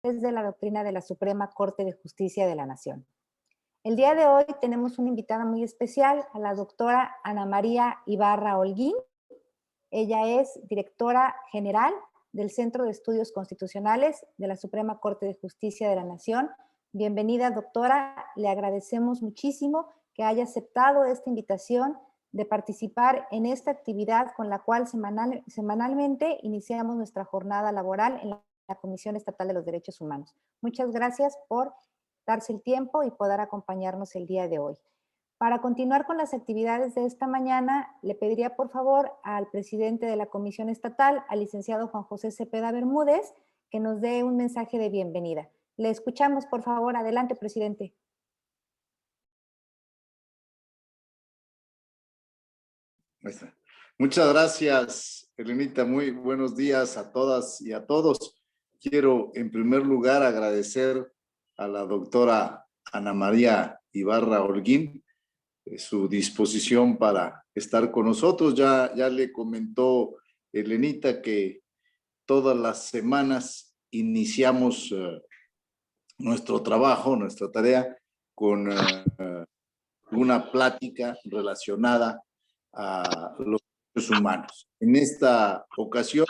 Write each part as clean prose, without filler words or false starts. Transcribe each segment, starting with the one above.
de la doctrina de la Suprema Corte de Justicia de la Nación. El día de hoy tenemos una invitada muy especial, a la doctora Ana María Ibarra Holguín. Ella es directora general del Centro de Estudios Constitucionales de la Suprema Corte de Justicia de la Nación. Bienvenida, doctora. Le agradecemos muchísimo que haya aceptado esta invitación de participar en esta actividad con la cual semanalmente iniciamos nuestra jornada laboral en la Comisión Estatal de los Derechos Humanos. Muchas gracias por darse el tiempo y poder acompañarnos el día de hoy. Para continuar con las actividades de esta mañana, le pediría por favor al presidente de la Comisión Estatal, al licenciado Juan José Cepeda Bermúdez, que nos dé un mensaje de bienvenida. Le escuchamos, por favor. Adelante, presidente. Muchas gracias, Elenita. Muy buenos días a todas y a todos. Quiero, en primer lugar, agradecer a la doctora Ana María Ibarra Holguín su disposición para estar con nosotros. Ya le comentó Elenita que todas las semanas iniciamos nuestro trabajo, nuestra tarea, con una plática relacionada a los derechos humanos. En esta ocasión,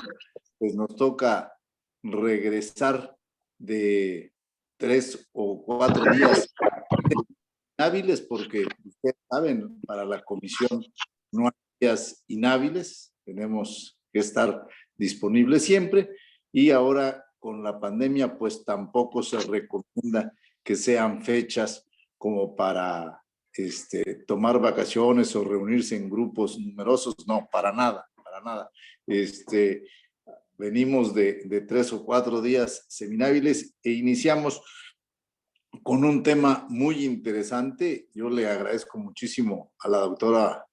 pues nos toca regresar de 3 o 4 días inhábiles, porque ustedes saben, para la comisión no hay días inhábiles, tenemos que estar disponibles siempre, y ahora con la pandemia pues tampoco se recomienda que sean fechas como para tomar vacaciones o reunirse en grupos numerosos. No, para nada, para nada. Venimos de 3 o 4 días seminhábiles e iniciamos con un tema muy interesante. Yo le agradezco muchísimo a la doctora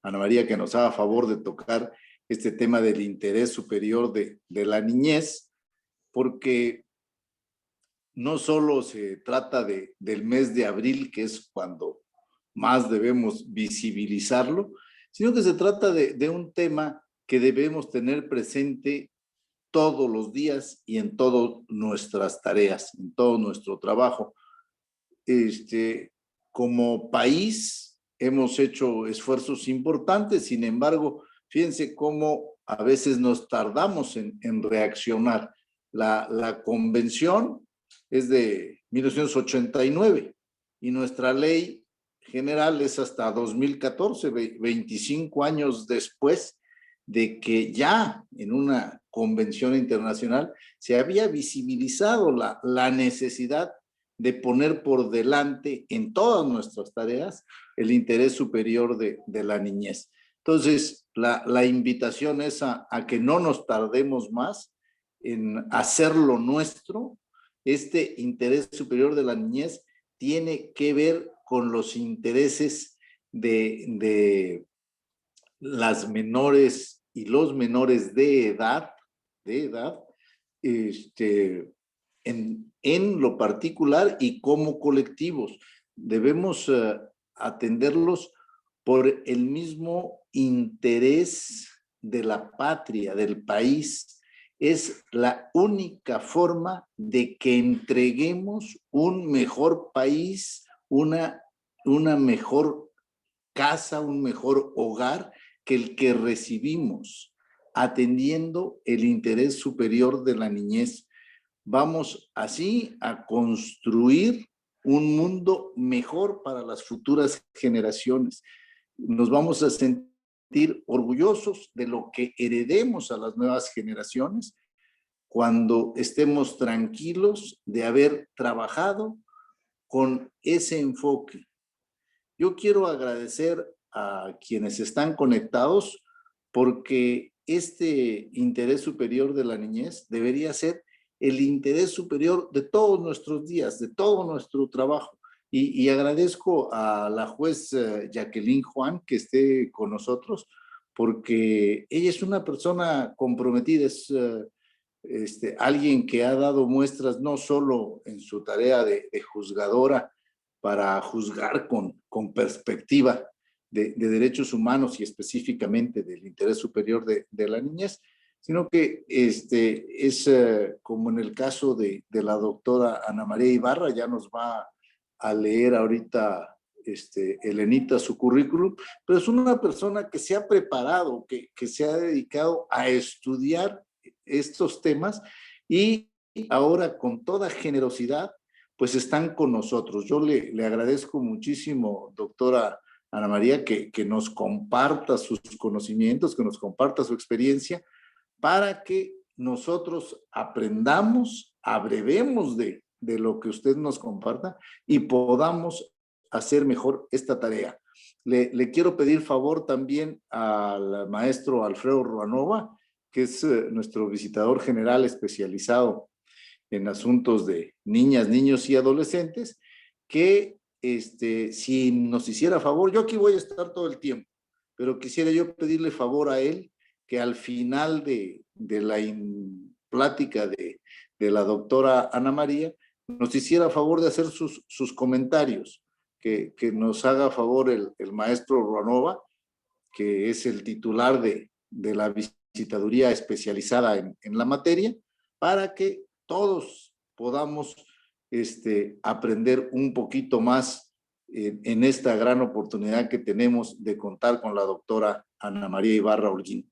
Ana María que nos haga favor de tocar este tema del interés superior de la niñez, porque no solo se trata del mes de abril, que es cuando más debemos visibilizarlo, sino que se trata de un tema que debemos tener presente todos los días y en todas nuestras tareas, en todo nuestro trabajo. Como país hemos hecho esfuerzos importantes, sin embargo, fíjense cómo a veces nos tardamos en reaccionar. La convención es de 1989 y nuestra ley general es hasta 2014, 25 años después de que ya en una convención internacional se había visibilizado la necesidad de poner por delante en todas nuestras tareas el interés superior de la niñez. Entonces, la invitación es a que no nos tardemos más en hacerlo nuestro. Este interés superior de la niñez tiene que ver con los intereses de las menores y los menores de edad, en lo particular y como colectivos. Debemos atenderlos por el mismo interés de la patria, del país. Es la única forma de que entreguemos un mejor país, una mejor casa, un mejor hogar que el que recibimos, atendiendo el interés superior de la niñez. Vamos así a construir un mundo mejor para las futuras generaciones. Nos vamos a sentir orgullosos de lo que heredemos a las nuevas generaciones cuando estemos tranquilos de haber trabajado con ese enfoque. Yo quiero agradecer a quienes están conectados porque este interés superior de la niñez debería ser el interés superior de todos nuestros días, de todo nuestro trabajo. Y agradezco a la juez Jacqueline Juan que esté con nosotros, porque ella es una persona comprometida, es alguien que ha dado muestras no solo en su tarea de juzgadora para juzgar con perspectiva de derechos humanos y específicamente del interés superior de la niñez, sino que es como en el caso de la doctora Ana María Ibarra, ya nos va a leer ahorita Elenita su currículum, pero es una persona que se ha preparado, que se ha dedicado a estudiar estos temas y ahora con toda generosidad, pues están con nosotros. Yo le agradezco muchísimo, doctora Ana María, que nos comparta sus conocimientos, que nos comparta su experiencia, para que nosotros aprendamos, abrevemos de lo que usted nos comparta y podamos hacer mejor esta tarea. Le quiero pedir favor también al maestro Alfredo Ruanova, que es nuestro visitador general especializado en asuntos de niñas, niños y adolescentes, que si nos hiciera favor, yo aquí voy a estar todo el tiempo, pero quisiera yo pedirle favor a él que al final de la plática de la doctora Ana María, nos hiciera favor de hacer sus comentarios, que nos haga favor el maestro Ruanova, que es el titular de la visitaduría especializada en la materia, para que todos podamos aprender un poquito más en esta gran oportunidad que tenemos de contar con la doctora Ana María Ibarra Holguín.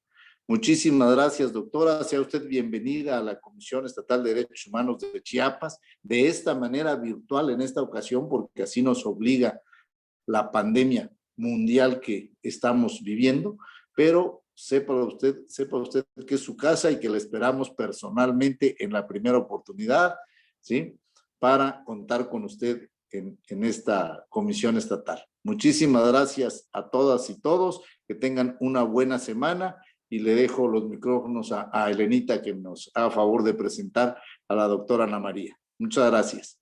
Muchísimas gracias, doctora. Sea usted bienvenida a la Comisión Estatal de Derechos Humanos de Chiapas, de esta manera virtual en esta ocasión, porque así nos obliga la pandemia mundial que estamos viviendo, pero sepa usted que es su casa y que la esperamos personalmente en la primera oportunidad, ¿sí? Para contar con usted en esta comisión estatal. Muchísimas gracias a todas y todos, que tengan una buena semana y le dejo los micrófonos a Elenita, que nos haga favor de presentar a la doctora Ana María. Muchas gracias.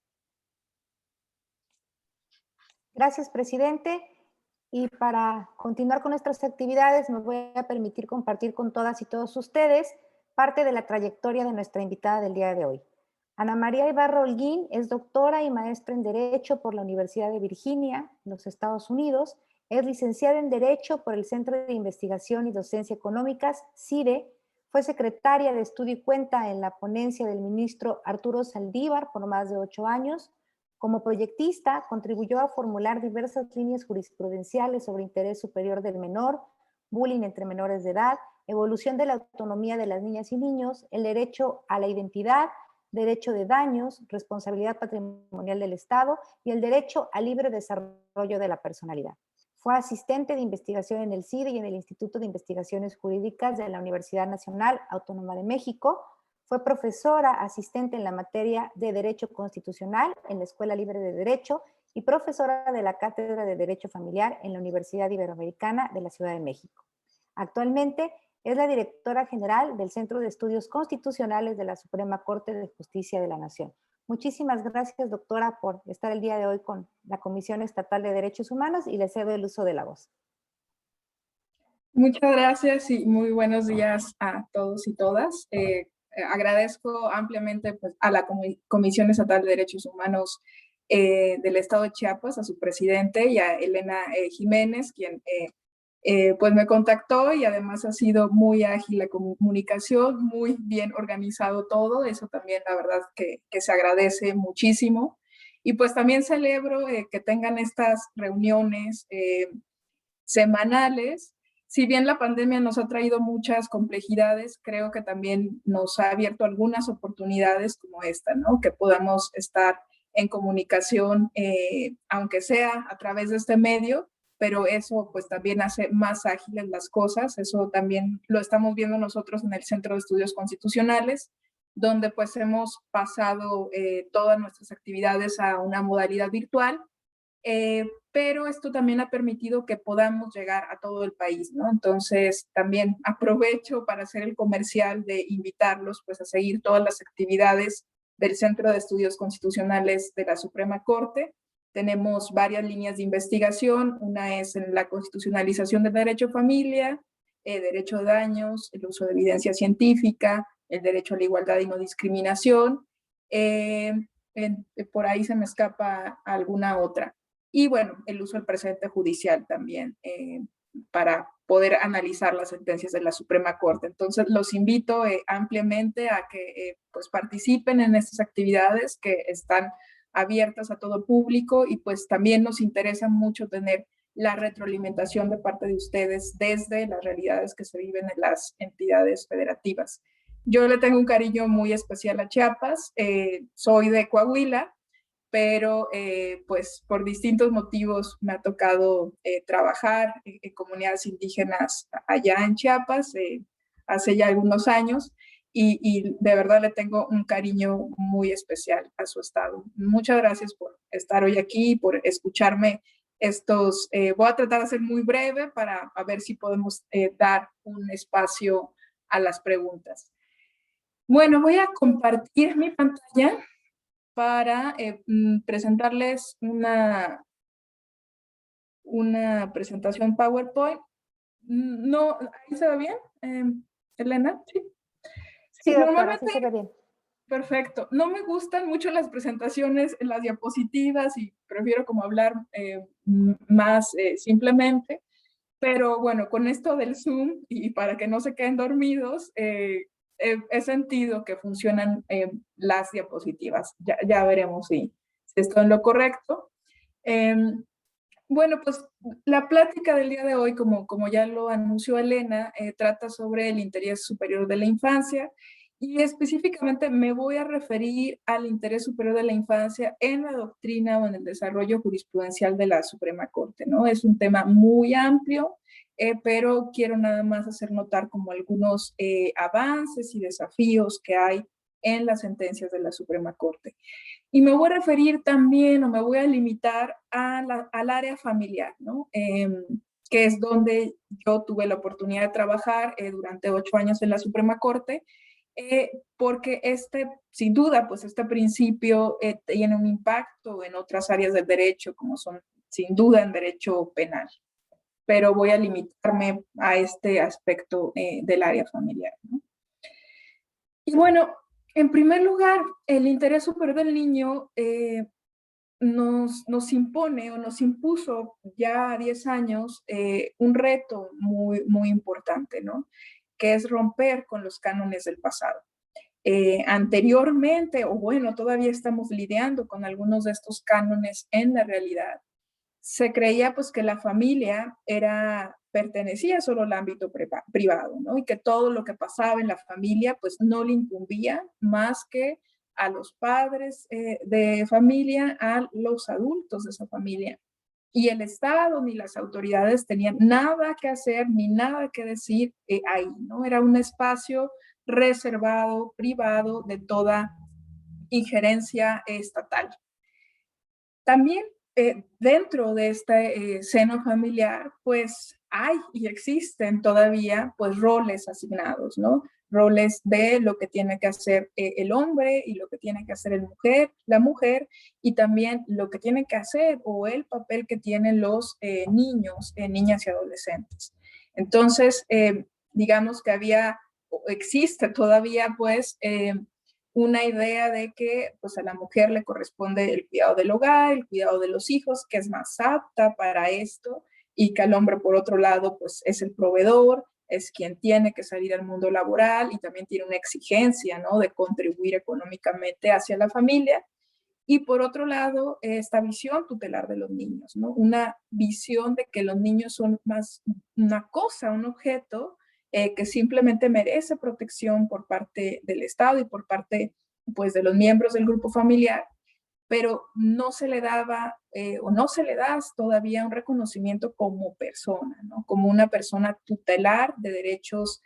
Gracias, presidente. Y para continuar con nuestras actividades, me voy a permitir compartir con todas y todos ustedes parte de la trayectoria de nuestra invitada del día de hoy. Ana María Ibarra Holguín es doctora y maestra en Derecho por la Universidad de Virginia, en los Estados Unidos. Es licenciada en Derecho por el Centro de Investigación y Docencia Económicas, CIDE. Fue secretaria de Estudio y Cuenta en la ponencia del ministro Arturo Saldívar por más de 8 años. Como proyectista, contribuyó a formular diversas líneas jurisprudenciales sobre interés superior del menor, bullying entre menores de edad, evolución de la autonomía de las niñas y niños, el derecho a la identidad, derecho de daños, responsabilidad patrimonial del Estado y el derecho al libre desarrollo de la personalidad. Fue asistente de investigación en el CIDE y en el Instituto de Investigaciones Jurídicas de la Universidad Nacional Autónoma de México. Fue profesora asistente en la materia de Derecho Constitucional en la Escuela Libre de Derecho y profesora de la Cátedra de Derecho Familiar en la Universidad Iberoamericana de la Ciudad de México. Actualmente es la directora general del Centro de Estudios Constitucionales de la Suprema Corte de Justicia de la Nación. Muchísimas gracias, doctora, por estar el día de hoy con la Comisión Estatal de Derechos Humanos y le cedo el uso de la voz. Muchas gracias y muy buenos días a todos y todas. Agradezco ampliamente pues, a la Comisión Estatal de Derechos Humanos del Estado de Chiapas, a su presidente y a Elena Jiménez, quien pues me contactó y además ha sido muy ágil la comunicación, muy bien organizado todo. Eso también la verdad que se agradece muchísimo. Y pues también celebro que tengan estas reuniones semanales. Si bien la pandemia nos ha traído muchas complejidades, creo que también nos ha abierto algunas oportunidades como esta, ¿no? Que podamos estar en comunicación, aunque sea a través de este medio, pero eso pues también hace más ágiles las cosas. Eso también lo estamos viendo nosotros en el Centro de Estudios Constitucionales, donde pues hemos pasado todas nuestras actividades a una modalidad virtual. Pero esto también ha permitido que podamos llegar a todo el país, ¿no? Entonces, también aprovecho para hacer el comercial de invitarlos pues, a seguir todas las actividades del Centro de Estudios Constitucionales de la Suprema Corte. Tenemos varias líneas de investigación. Una es en la constitucionalización del derecho a familia, derecho de daños, el uso de evidencia científica, el derecho a la igualdad y no discriminación. Por ahí se me escapa alguna otra. Y bueno, el uso del precedente judicial también, para poder analizar las sentencias de la Suprema Corte. Entonces, los invito ampliamente a que pues participen en estas actividades que están abiertas a todo público, y pues también nos interesa mucho tener la retroalimentación de parte de ustedes desde las realidades que se viven en las entidades federativas. Yo le tengo un cariño muy especial a Chiapas, soy de Coahuila, pero pues por distintos motivos me ha tocado trabajar en comunidades indígenas allá en Chiapas hace ya algunos años, y de verdad le tengo un cariño muy especial a su estado. Muchas gracias por estar hoy aquí, por escucharme estos. Voy a tratar de ser muy breve para a ver si podemos dar un espacio a las preguntas. Bueno, voy a compartir mi pantalla para presentarles una presentación PowerPoint. No, ¿ahí se ve bien, Elena? Sí. Sí, doctora, Normalmente, sí se ve bien. Perfecto. No me gustan mucho las presentaciones en las diapositivas y prefiero como hablar más simplemente, pero bueno, con esto del Zoom y para que no se queden dormidos, he sentido que funcionan las diapositivas. Ya veremos si estoy en lo correcto. Bueno, pues la plática del día de hoy, como ya lo anunció Elena, trata sobre el interés superior de la infancia, y específicamente me voy a referir al interés superior de la infancia en la doctrina o en el desarrollo jurisprudencial de la Suprema Corte, ¿no? Es un tema muy amplio, pero quiero nada más hacer notar como algunos avances y desafíos que hay en las sentencias de la Suprema Corte. Y me voy a referir también, o me voy a limitar al área familiar, ¿no? Que es donde yo tuve la oportunidad de trabajar durante 8 años en la Suprema Corte, porque sin duda, pues este principio tiene un impacto en otras áreas del derecho, como son, sin duda, en derecho penal. Pero voy a limitarme a este aspecto del área familiar, ¿no? Y bueno, en primer lugar, el interés superior del niño nos impone o nos impuso ya a 10 años un reto muy, muy importante, ¿no? Que es romper con los cánones del pasado. Anteriormente, o bueno, todavía estamos lidiando con algunos de estos cánones en la realidad. Se creía pues que la familia pertenecía solo al ámbito privado, ¿no? Y que todo lo que pasaba en la familia pues no le incumbía más que a los padres de familia, a los adultos de esa familia. Y el Estado ni las autoridades tenían nada que hacer ni nada que decir ahí, ¿no? Era un espacio reservado, privado de toda injerencia estatal. También dentro de este seno familiar, pues hay y existen todavía pues roles asignados, ¿no? Roles de lo que tiene que hacer el hombre y lo que tiene que hacer la mujer, y también lo que tiene que hacer o el papel que tienen los niños, niñas y adolescentes. Entonces, digamos que existe todavía pues una idea de que pues a la mujer le corresponde el cuidado del hogar, el cuidado de los hijos, que es más apta para esto, y que al hombre por otro lado pues es el proveedor, es quien tiene que salir al mundo laboral y también tiene una exigencia, ¿no?, de contribuir económicamente hacia la familia. Y por otro lado, esta visión tutelar de los niños, ¿no? Una visión de que los niños son más una cosa, un objeto, que simplemente merece protección por parte del Estado y por parte pues, de los miembros del grupo familiar, pero no se le daba o no se le da todavía un reconocimiento como persona, ¿no? Como una persona tutelar de derechos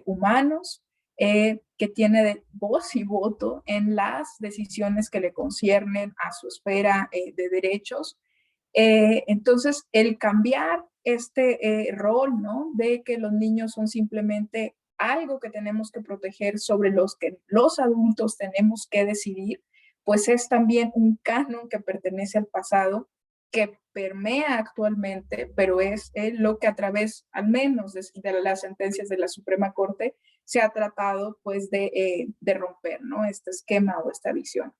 humanos, que tiene voz y voto en las decisiones que le conciernen a su esfera de derechos. Entonces, el cambiar este rol, ¿no?, de que los niños son simplemente algo que tenemos que proteger, sobre los que los adultos tenemos que decidir, pues es también un canon que pertenece al pasado, que permea actualmente, pero es lo que a través, al menos, de las sentencias de la Suprema Corte, se ha tratado pues de romper, ¿no?, este esquema o esta visión.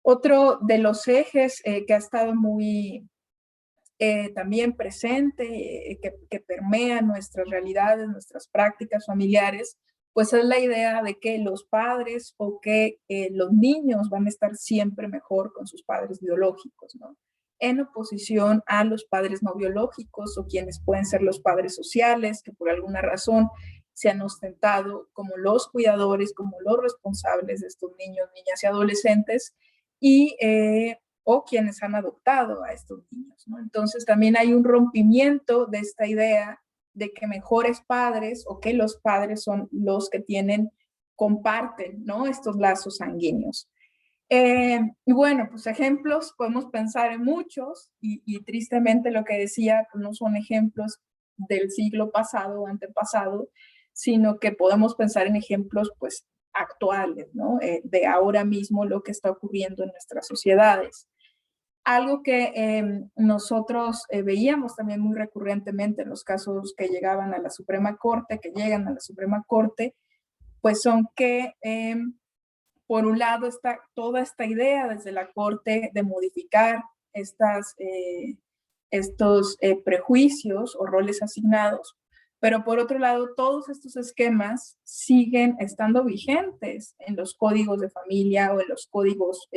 Otro de los ejes que ha estado muy también presente, que permea nuestras realidades, nuestras prácticas familiares, pues es la idea de que los padres o que los niños van a estar siempre mejor con sus padres biológicos, ¿no? En oposición a los padres no biológicos o quienes pueden ser los padres sociales, que por alguna razón se han ostentado como los cuidadores, como los responsables de estos niños, niñas y adolescentes, y o quienes han adoptado a estos niños, ¿no? Entonces también hay un rompimiento de esta idea de que mejores padres o que los padres son los que comparten, ¿no? Estos lazos sanguíneos. Y bueno, pues ejemplos, podemos pensar en muchos y tristemente lo que decía, pues no son ejemplos del siglo pasado o antepasado, sino que podemos pensar en ejemplos pues actuales, ¿no? De ahora mismo lo que está ocurriendo en nuestras sociedades. Algo que nosotros veíamos también muy recurrentemente en los casos que llegaban a la Suprema Corte, que llegan a la Suprema Corte, pues son que, por un lado, está toda esta idea desde la Corte de modificar estos prejuicios o roles asignados, pero por otro lado, todos estos esquemas siguen estando vigentes en los códigos de familia o en los códigos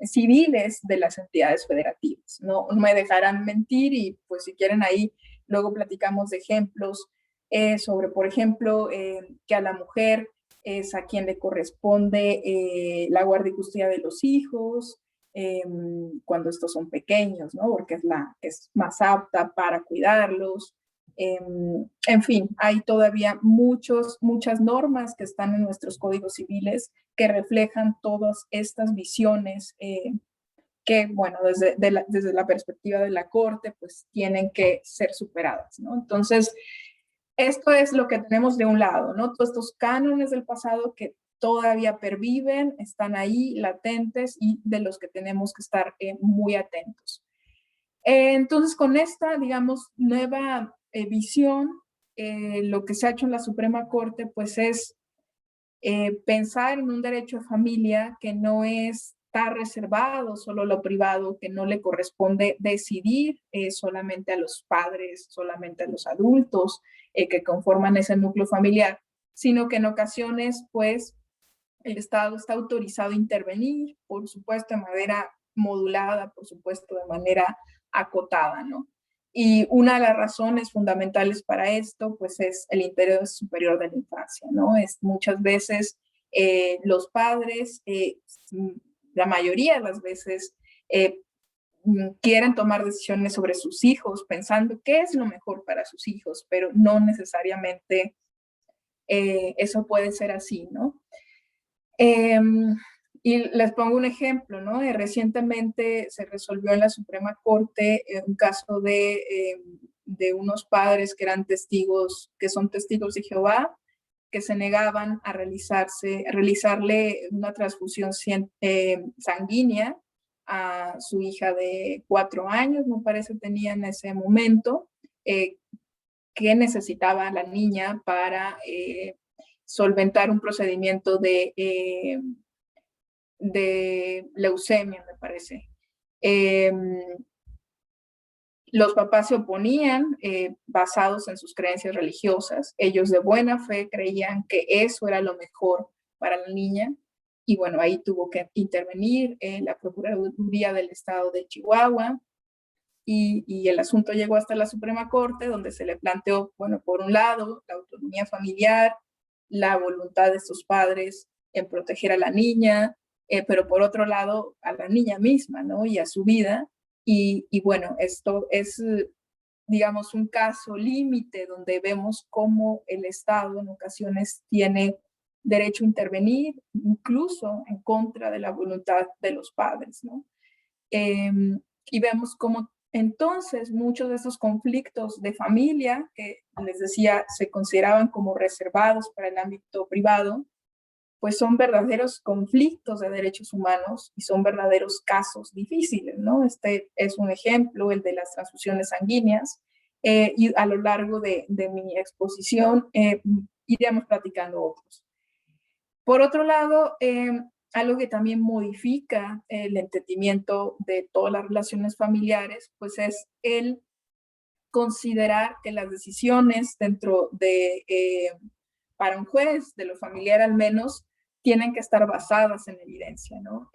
civiles de las entidades federativas. No me dejarán mentir y pues si quieren ahí luego platicamos de ejemplos sobre, por ejemplo, que a la mujer es a quien le corresponde la guardia y custodia de los hijos, cuando estos son pequeños, ¿no? Porque es la que es más apta para cuidarlos. En fin, hay todavía muchas normas que están en nuestros códigos civiles que reflejan todas estas visiones que, bueno, desde la perspectiva de la Corte, pues tienen que ser superadas, ¿no? Entonces, esto es lo que tenemos de un lado, ¿no? Todos estos cánones del pasado que todavía perviven, están ahí latentes y de los que tenemos que estar muy atentos. Entonces, con esta, digamos, nueva visión, lo que se ha hecho en la Suprema Corte, pues es pensar en un derecho de familia que no está reservado solo a lo privado, que no le corresponde decidir solamente a los padres, solamente a los adultos que conforman ese núcleo familiar, sino que en ocasiones, pues, el Estado está autorizado a intervenir, por supuesto, de manera modulada, por supuesto, de manera acotada, ¿no? Y una de las razones fundamentales para esto, pues, es el interés superior de la infancia, ¿no? Es muchas veces los padres, la mayoría de las veces, quieren tomar decisiones sobre sus hijos, pensando qué es lo mejor para sus hijos, pero no necesariamente eso puede ser así, ¿no? Y les pongo un ejemplo, ¿no? Recientemente se resolvió en la Suprema Corte un caso de unos padres que eran testigos, que son testigos de Jehová, que se negaban a realizarle una transfusión sanguínea a su hija de 4 años, me parece tenía en ese momento, que necesitaba la niña para solventar un procedimiento de leucemia, me parece. Los papás se oponían basados en sus creencias religiosas. Ellos de buena fe creían que eso era lo mejor para la niña. Y bueno, ahí tuvo que intervenir la Procuraduría del Estado de Chihuahua. Y el asunto llegó hasta la Suprema Corte, donde se le planteó, bueno, por un lado, la autonomía familiar, la voluntad de sus padres en proteger a la niña, pero por otro lado, a la niña misma, ¿no? Y a su vida. Y bueno, esto es, digamos, un caso límite donde vemos cómo el Estado en ocasiones tiene derecho a intervenir, incluso en contra de la voluntad de los padres, ¿no? Y vemos cómo entonces muchos de esos conflictos de familia, que les decía, se consideraban como reservados para el ámbito privado, pues son verdaderos conflictos de derechos humanos y son verdaderos casos difíciles, ¿no? Este es un ejemplo, el de las transfusiones sanguíneas, y a lo largo de mi exposición iremos platicando otros. Por otro lado, algo que también modifica el entendimiento de todas las relaciones familiares, pues es el considerar que las decisiones dentro de, para un juez, de lo familiar al menos, tienen que estar basadas en evidencia, ¿no?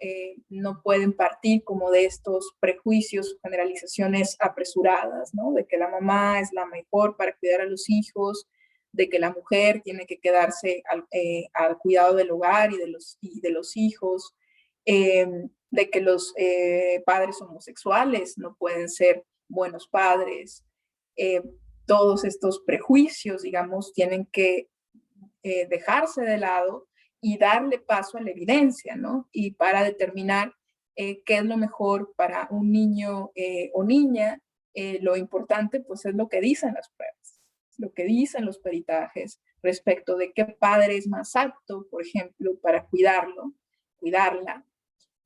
No pueden partir como de estos prejuicios o generalizaciones apresuradas, ¿no? De que la mamá es la mejor para cuidar a los hijos, de que la mujer tiene que quedarse al cuidado del hogar y de los hijos, de que los padres homosexuales no pueden ser buenos padres. Todos estos prejuicios, digamos, tienen que dejarse de lado y darle paso a la evidencia, ¿no? Y para determinar qué es lo mejor para un niño o niña, lo importante pues es lo que dicen las pruebas, lo que dicen los peritajes respecto de qué padre es más apto, por ejemplo, para cuidarla,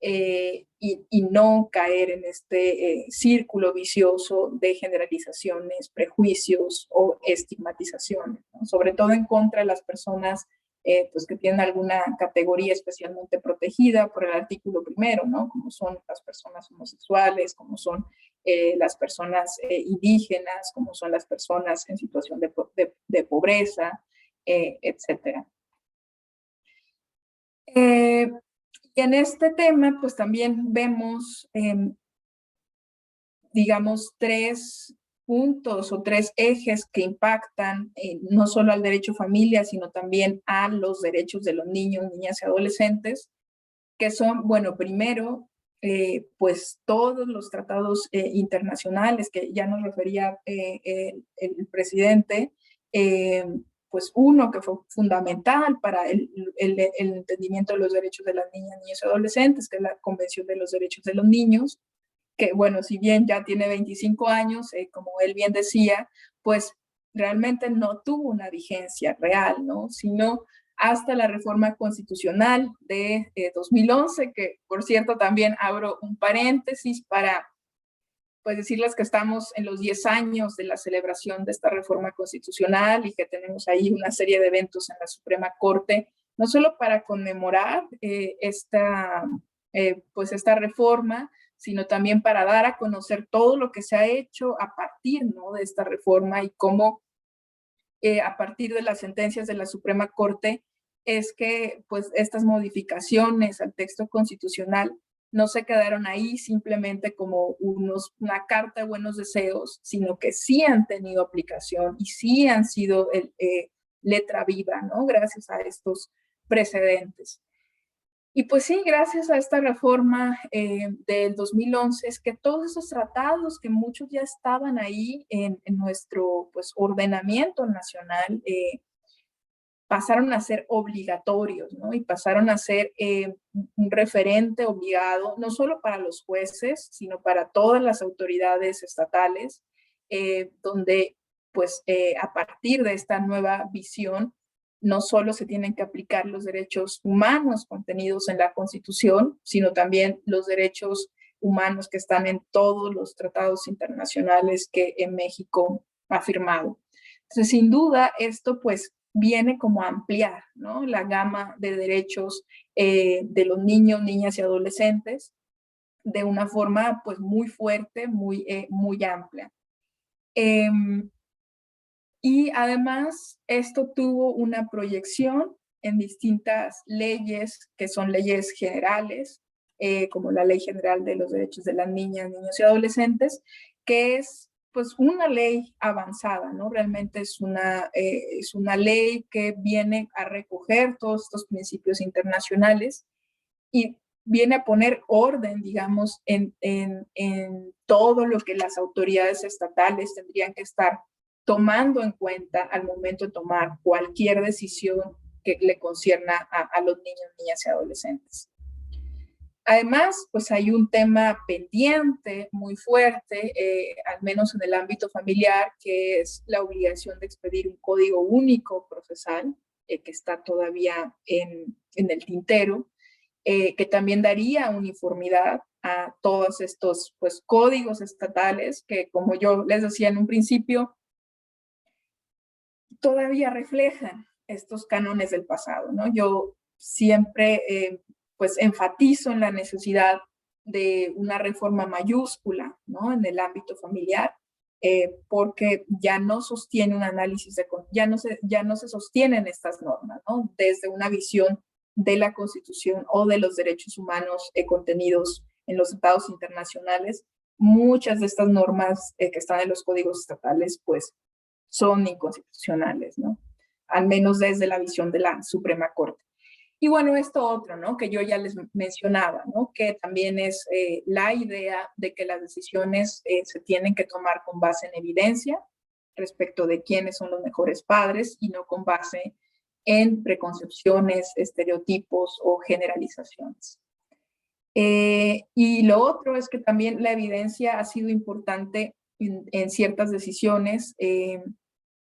y no caer en este círculo vicioso de generalizaciones, prejuicios o estigmatizaciones, ¿no? Sobre todo en contra de las personas pues que tienen alguna categoría especialmente protegida por el artículo primero, ¿no? Como son las personas homosexuales, como son las personas indígenas, como son las personas en situación de pobreza, etcétera. Y en este tema, pues también vemos, digamos, 3 puntos o 3 ejes que impactan no solo al derecho familia, sino también a los derechos de los niños, niñas y adolescentes, que son, bueno, primero, pues todos los tratados internacionales que ya nos refería el presidente, pues uno que fue fundamental para el entendimiento de los derechos de las niñas, niños y adolescentes, que es la Convención de los Derechos de los Niños, que bueno, si bien ya tiene 25 años, como él bien decía, pues realmente no tuvo una vigencia real, ¿no? Sino hasta la reforma constitucional de 2011, que por cierto también abro un paréntesis para pues decirles que estamos en los 10 años de la celebración de esta reforma constitucional y que tenemos ahí una serie de eventos en la Suprema Corte, no solo para conmemorar pues esta reforma, sino también para dar a conocer todo lo que se ha hecho a partir, ¿no?, de esta reforma y cómo a partir de las sentencias de la Suprema Corte es que pues estas modificaciones al texto constitucional no se quedaron ahí simplemente como una carta de buenos deseos, sino que sí han tenido aplicación y sí han sido letra viva, ¿no? Gracias a estos precedentes. Y pues sí, gracias a esta reforma del 2011 es que todos esos tratados que muchos ya estaban ahí en nuestro pues, ordenamiento nacional pasaron a ser obligatorios, ¿no? Y pasaron a ser un referente obligado, no solo para los jueces, sino para todas las autoridades estatales, donde pues a partir de esta nueva visión, no solo se tienen que aplicar los derechos humanos contenidos en la Constitución, sino también los derechos humanos que están en todos los tratados internacionales que en México ha firmado. Entonces, sin duda, esto pues viene como a ampliar, ¿no?, la gama de derechos de los niños, niñas y adolescentes de una forma pues muy fuerte, muy amplia. Y además esto tuvo una proyección en distintas leyes que son leyes generales, como la Ley General de los Derechos de las Niñas, Niños y Adolescentes, que es pues una ley avanzada, ¿no? Realmente es una ley que viene a recoger todos estos principios internacionales y viene a poner orden, digamos, en todo lo que las autoridades estatales tendrían que estar tomando en cuenta al momento de tomar cualquier decisión que le concierna a los niños, niñas y adolescentes. Además, pues hay un tema pendiente muy fuerte, al menos en el ámbito familiar, que es la obligación de expedir un código único procesal, que está todavía en el tintero, que también daría uniformidad a todos estos pues, códigos estatales que, como yo les decía en un principio, todavía reflejan estos cánones del pasado, ¿no? Yo siempre pues enfatizo en la necesidad de una reforma mayúscula, ¿no? En el ámbito familiar, porque ya no sostiene un análisis, ya no se sostienen estas normas, ¿no? Desde una visión de la Constitución o de los derechos humanos contenidos en los tratados internacionales. Muchas de estas normas que están en los códigos estatales, pues, son inconstitucionales, ¿no? Al menos desde la visión de la Suprema Corte. Y bueno, esto otro, ¿no? Que yo ya les mencionaba, ¿no? Que también es la idea de que las decisiones se tienen que tomar con base en evidencia respecto de quiénes son los mejores padres y no con base en preconcepciones, estereotipos o generalizaciones. Y lo otro es que también la evidencia ha sido importante en ciertas decisiones,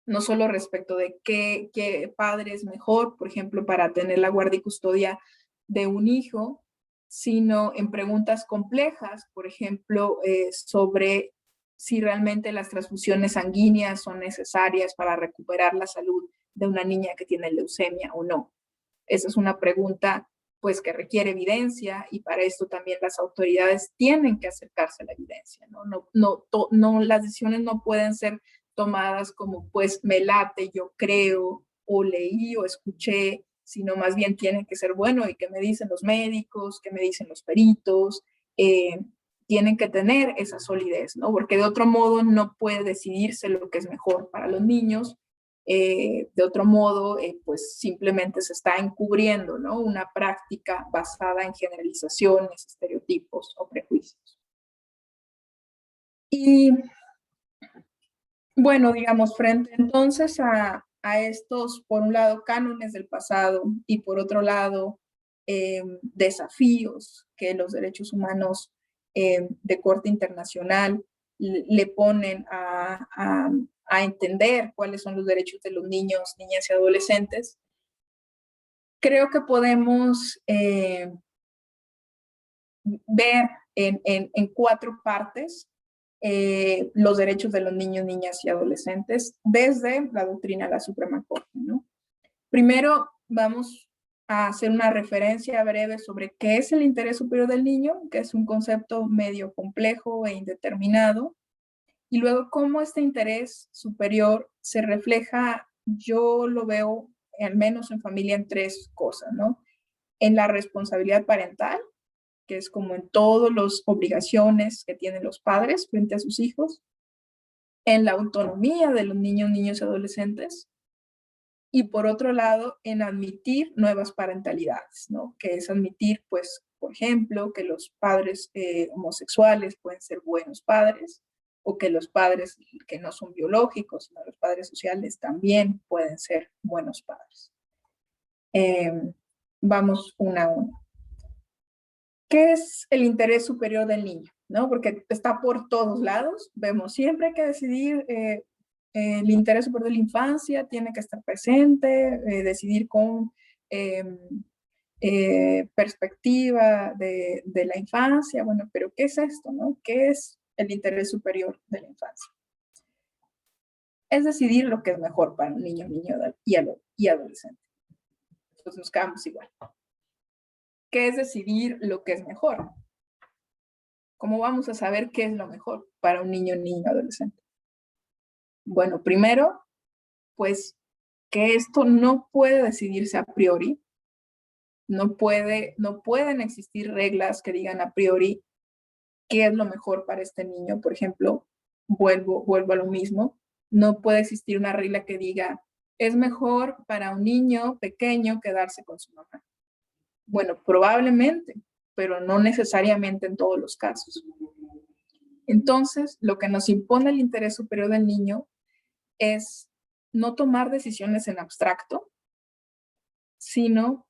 no solo respecto de qué padre es mejor, por ejemplo, para tener la guardia y custodia de un hijo, sino en preguntas complejas, por ejemplo, sobre si realmente las transfusiones sanguíneas son necesarias para recuperar la salud de una niña que tiene leucemia o no. Esa es una pregunta pues que requiere evidencia y para esto también las autoridades tienen que acercarse a la evidencia, ¿no? No, las decisiones no pueden ser tomadas como pues me late, yo creo, o leí o escuché, sino más bien tienen que ser bueno y que me dicen los médicos, que me dicen los peritos, tienen que tener esa solidez, ¿no? Porque de otro modo no puede decidirse lo que es mejor para los niños. De otro modo, pues simplemente se está encubriendo, ¿no? Una práctica basada en generalizaciones, estereotipos o prejuicios. Y bueno, digamos, frente entonces a estos, por un lado, cánones del pasado y por otro lado, desafíos que los derechos humanos de corte internacional le ponen a entender cuáles son los derechos de los niños, niñas y adolescentes, creo que podemos ver en 4 partes los derechos de los niños, niñas y adolescentes desde la doctrina de la Suprema Corte, ¿no? Primero vamos a hacer una referencia breve sobre qué es el interés superior del niño, que es un concepto medio complejo e indeterminado, y luego cómo este interés superior se refleja, yo lo veo al menos en familia en 3 cosas, ¿no? En la responsabilidad parental, que es como en todas las obligaciones que tienen los padres frente a sus hijos, en la autonomía de los niños, niños y adolescentes, y por otro lado, en admitir nuevas parentalidades, ¿no? Que es admitir, pues, por ejemplo, que los padres homosexuales pueden ser buenos padres, o que los padres que no son biológicos, sino los padres sociales también pueden ser buenos padres. Vamos una a una. ¿Qué es el interés superior del niño? ¿No? Porque está por todos lados. Vemos siempre que decidir el interés superior de la infancia tiene que estar presente, decidir con perspectiva de la infancia. Bueno, pero ¿qué es esto? ¿No? ¿Qué es el interés superior de la infancia? Es decidir lo que es mejor para un niño, y adolescente. Entonces nos quedamos igual. ¿Qué es decidir lo que es mejor? ¿Cómo vamos a saber qué es lo mejor para un niño, niño, adolescente? Bueno, primero, pues que esto no puede decidirse a priori. No pueden existir reglas que digan a priori qué es lo mejor para este niño. Por ejemplo, vuelvo a lo mismo. No puede existir una regla que diga es mejor para un niño pequeño quedarse con su mamá. Bueno, probablemente, pero no necesariamente en todos los casos. Entonces, lo que nos impone el interés superior del niño es no tomar decisiones en abstracto, sino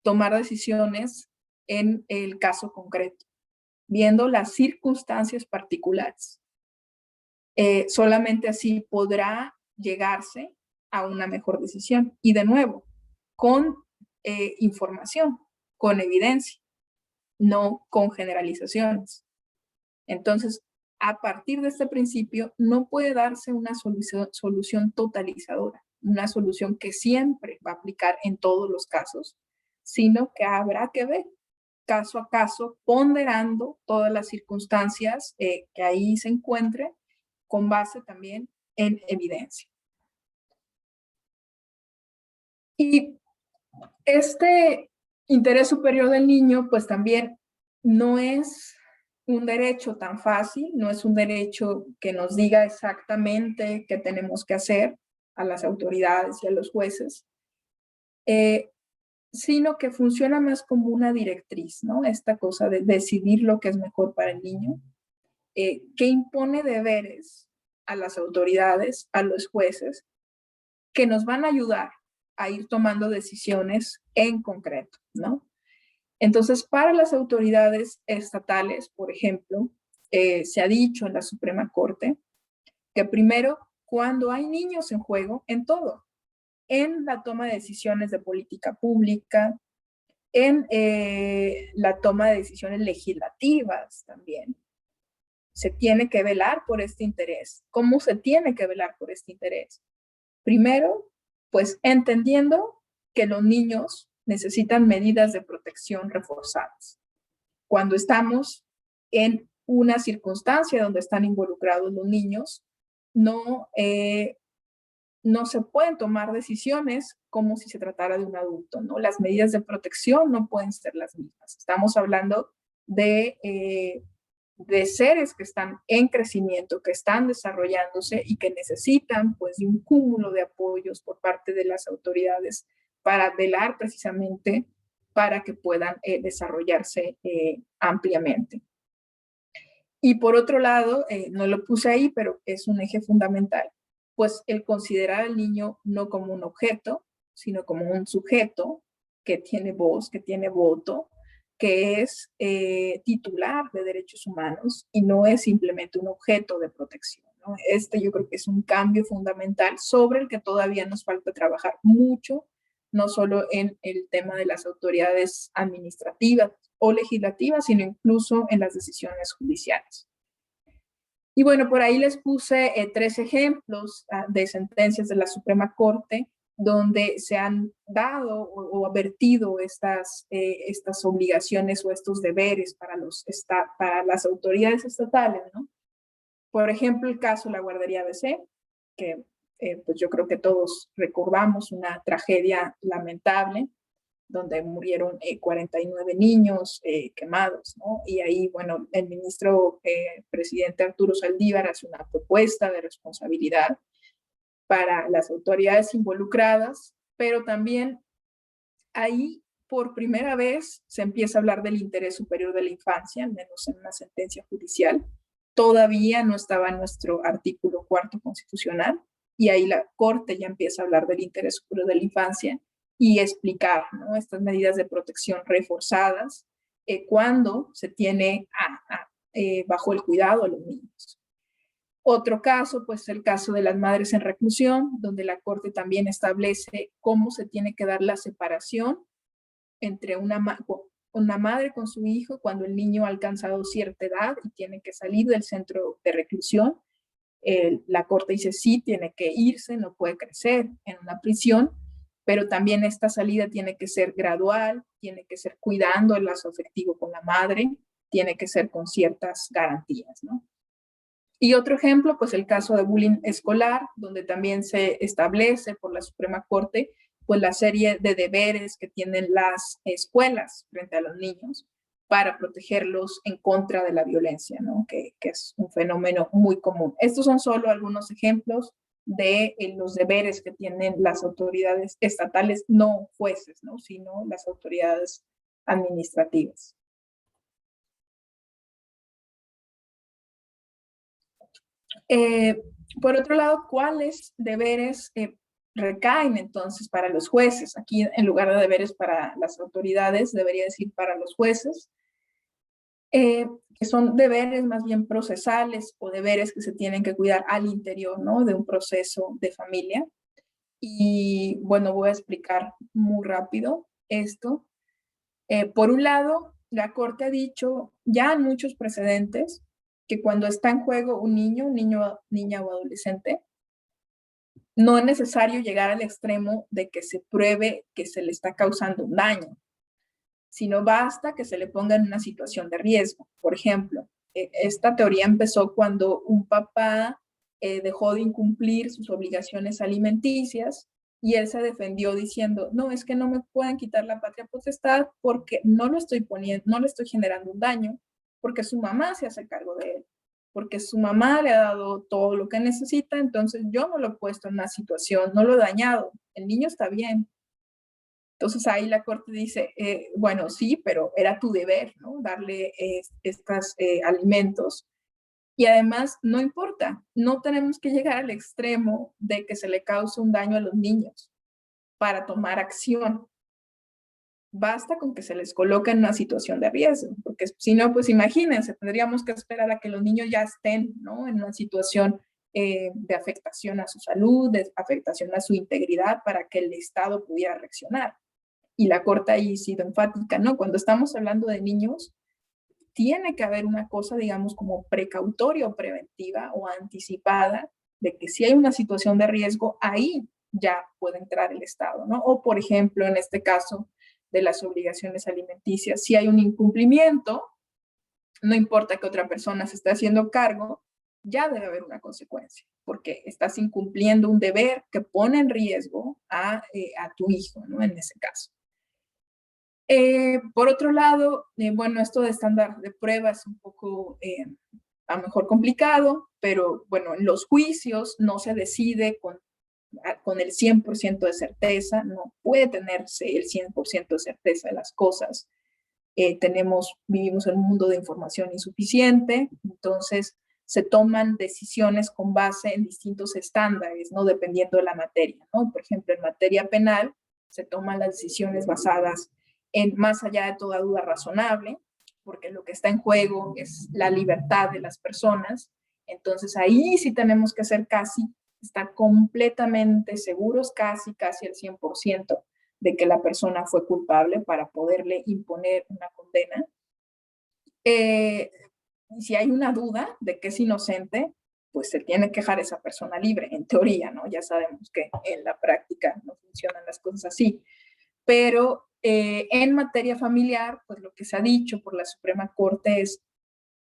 tomar decisiones en el caso concreto, viendo las circunstancias particulares. Solamente así podrá llegarse a una mejor decisión. Y de nuevo, con información, con evidencia, no con generalizaciones. Entonces, a partir de este principio, no puede darse una solución totalizadora, una solución que siempre va a aplicar en todos los casos, sino que habrá que ver caso a caso, ponderando todas las circunstancias que ahí se encuentren, con base también en evidencia. Y este interés superior del niño, pues también no es un derecho tan fácil, no es un derecho que nos diga exactamente qué tenemos que hacer a las autoridades y a los jueces, sino que funciona más como una directriz, ¿no? Esta cosa de decidir lo que es mejor para el niño, que impone deberes a las autoridades, a los jueces, que nos van a ayudar a ir tomando decisiones en concreto, ¿no? Entonces, para las autoridades estatales, por ejemplo, se ha dicho en la Suprema Corte que primero, cuando hay niños en juego, en todo, en la toma de decisiones de política pública, en la toma de decisiones legislativas también, se tiene que velar por este interés. ¿Cómo se tiene que velar por este interés? Primero, pues entendiendo que los niños necesitan medidas de protección reforzadas. Cuando estamos en una circunstancia donde están involucrados los niños, no se pueden tomar decisiones como si se tratara de un adulto, ¿no? Las medidas de protección no pueden ser las mismas. Estamos hablando de seres que están en crecimiento, que están desarrollándose y que necesitan pues de un cúmulo de apoyos por parte de las autoridades para velar precisamente para que puedan desarrollarse ampliamente. Y por otro lado, no lo puse ahí, pero es un eje fundamental, pues el considerar al niño no como un objeto, sino como un sujeto que tiene voz, que tiene voto, que es titular de derechos humanos y no es simplemente un objeto de protección, ¿no? Yo creo que es un cambio fundamental sobre el que todavía nos falta trabajar mucho, no solo en el tema de las autoridades administrativas o legislativas, sino incluso en las decisiones judiciales. Y bueno, por ahí les puse 3 ejemplos de sentencias de la Suprema Corte donde se han dado o advertido estas obligaciones o estos deberes para las autoridades estatales, ¿no? Por ejemplo, el caso de la guardería ABC, que pues yo creo que todos recordamos una tragedia lamentable, donde murieron 49 niños quemados, ¿no? Y ahí, bueno, el ministro presidente Arturo Saldívar hace una propuesta de responsabilidad para las autoridades involucradas, pero también ahí por primera vez se empieza a hablar del interés superior de la infancia, al menos en una sentencia judicial. Todavía no estaba en nuestro artículo 4º constitucional, y ahí la Corte ya empieza a hablar del interés superior de la infancia y explicar, ¿no?, estas medidas de protección reforzadas cuando se tiene bajo el cuidado a los niños. Otro caso, pues el caso de las madres en reclusión, donde la Corte también establece cómo se tiene que dar la separación entre una madre con su hijo cuando el niño ha alcanzado cierta edad y tiene que salir del centro de reclusión. La Corte dice sí, tiene que irse, no puede crecer en una prisión, pero también esta salida tiene que ser gradual, tiene que ser cuidando el lazo afectivo con la madre, tiene que ser con ciertas garantías, ¿no? Y otro ejemplo, pues el caso de bullying escolar, donde también se establece por la Suprema Corte pues la serie de deberes que tienen las escuelas frente a los niños para protegerlos en contra de la violencia, ¿no? Que es un fenómeno muy común. Estos son solo algunos ejemplos de los deberes que tienen las autoridades estatales, no jueces, ¿no?, sino las autoridades administrativas. Por otro lado, ¿cuáles deberes recaen entonces para los jueces? Aquí, en lugar de deberes para las autoridades, debería decir para los jueces, que son deberes más bien procesales o deberes que se tienen que cuidar al interior, ¿no?, de un proceso de familia. Y bueno, voy a explicar muy rápido esto. Por un lado, la Corte ha dicho ya en muchos precedentes que cuando está en juego un niño, niña o adolescente, no es necesario llegar al extremo de que se pruebe que se le está causando un daño, sino basta que se le ponga en una situación de riesgo. Por ejemplo, esta teoría empezó cuando un papá dejó de incumplir sus obligaciones alimenticias y él se defendió diciendo, no, es que no me pueden quitar la patria potestad porque no lo estoy poniendo, no le estoy generando un daño, porque su mamá se hace cargo de él, porque su mamá le ha dado todo lo que necesita, entonces yo no lo he puesto en una situación, no lo he dañado, el niño está bien. Entonces ahí la corte dice, bueno, sí, pero era tu deber, ¿no? Darle estos alimentos. Y además, no importa, no tenemos que llegar al extremo de que se le cause un daño a los niños para tomar acción. Basta con que se les coloque en una situación de riesgo, porque si no, pues imagínense, tendríamos que esperar a que los niños ya estén, ¿no? En una situación de afectación a su salud, de afectación a su integridad para que el Estado pudiera reaccionar. Y la Corte ahí ha sido enfática, ¿no? Cuando estamos hablando de niños, tiene que haber una cosa, digamos, como precautoria o preventiva o anticipada de que si hay una situación de riesgo, ahí ya puede entrar el Estado, ¿no? O, por ejemplo, en este caso de las obligaciones alimenticias, si hay un incumplimiento, no importa que otra persona se esté haciendo cargo, ya debe haber una consecuencia, porque estás incumpliendo un deber que pone en riesgo a tu hijo, ¿no? En ese caso. Por otro lado, bueno, esto de estándar de prueba es un poco a lo mejor complicado, pero bueno, en los juicios no se decide con el 100% de certeza, no puede tenerse el 100% de certeza de las cosas. Vivimos en un mundo de información insuficiente, entonces se toman decisiones con base en distintos estándares, ¿no? Dependiendo de la materia, ¿no? Por ejemplo, en materia penal se toman las decisiones basadas en más allá de toda duda razonable, porque lo que está en juego es la libertad de las personas. Entonces ahí sí tenemos que ser estar completamente seguros, casi al 100% de que la persona fue culpable para poderle imponer una condena. Si hay una duda de que es inocente, pues se tiene que dejar esa persona libre, en teoría, ¿no? Ya sabemos que en la práctica no funcionan las cosas así. Pero en materia familiar, pues lo que se ha dicho por la Suprema Corte es,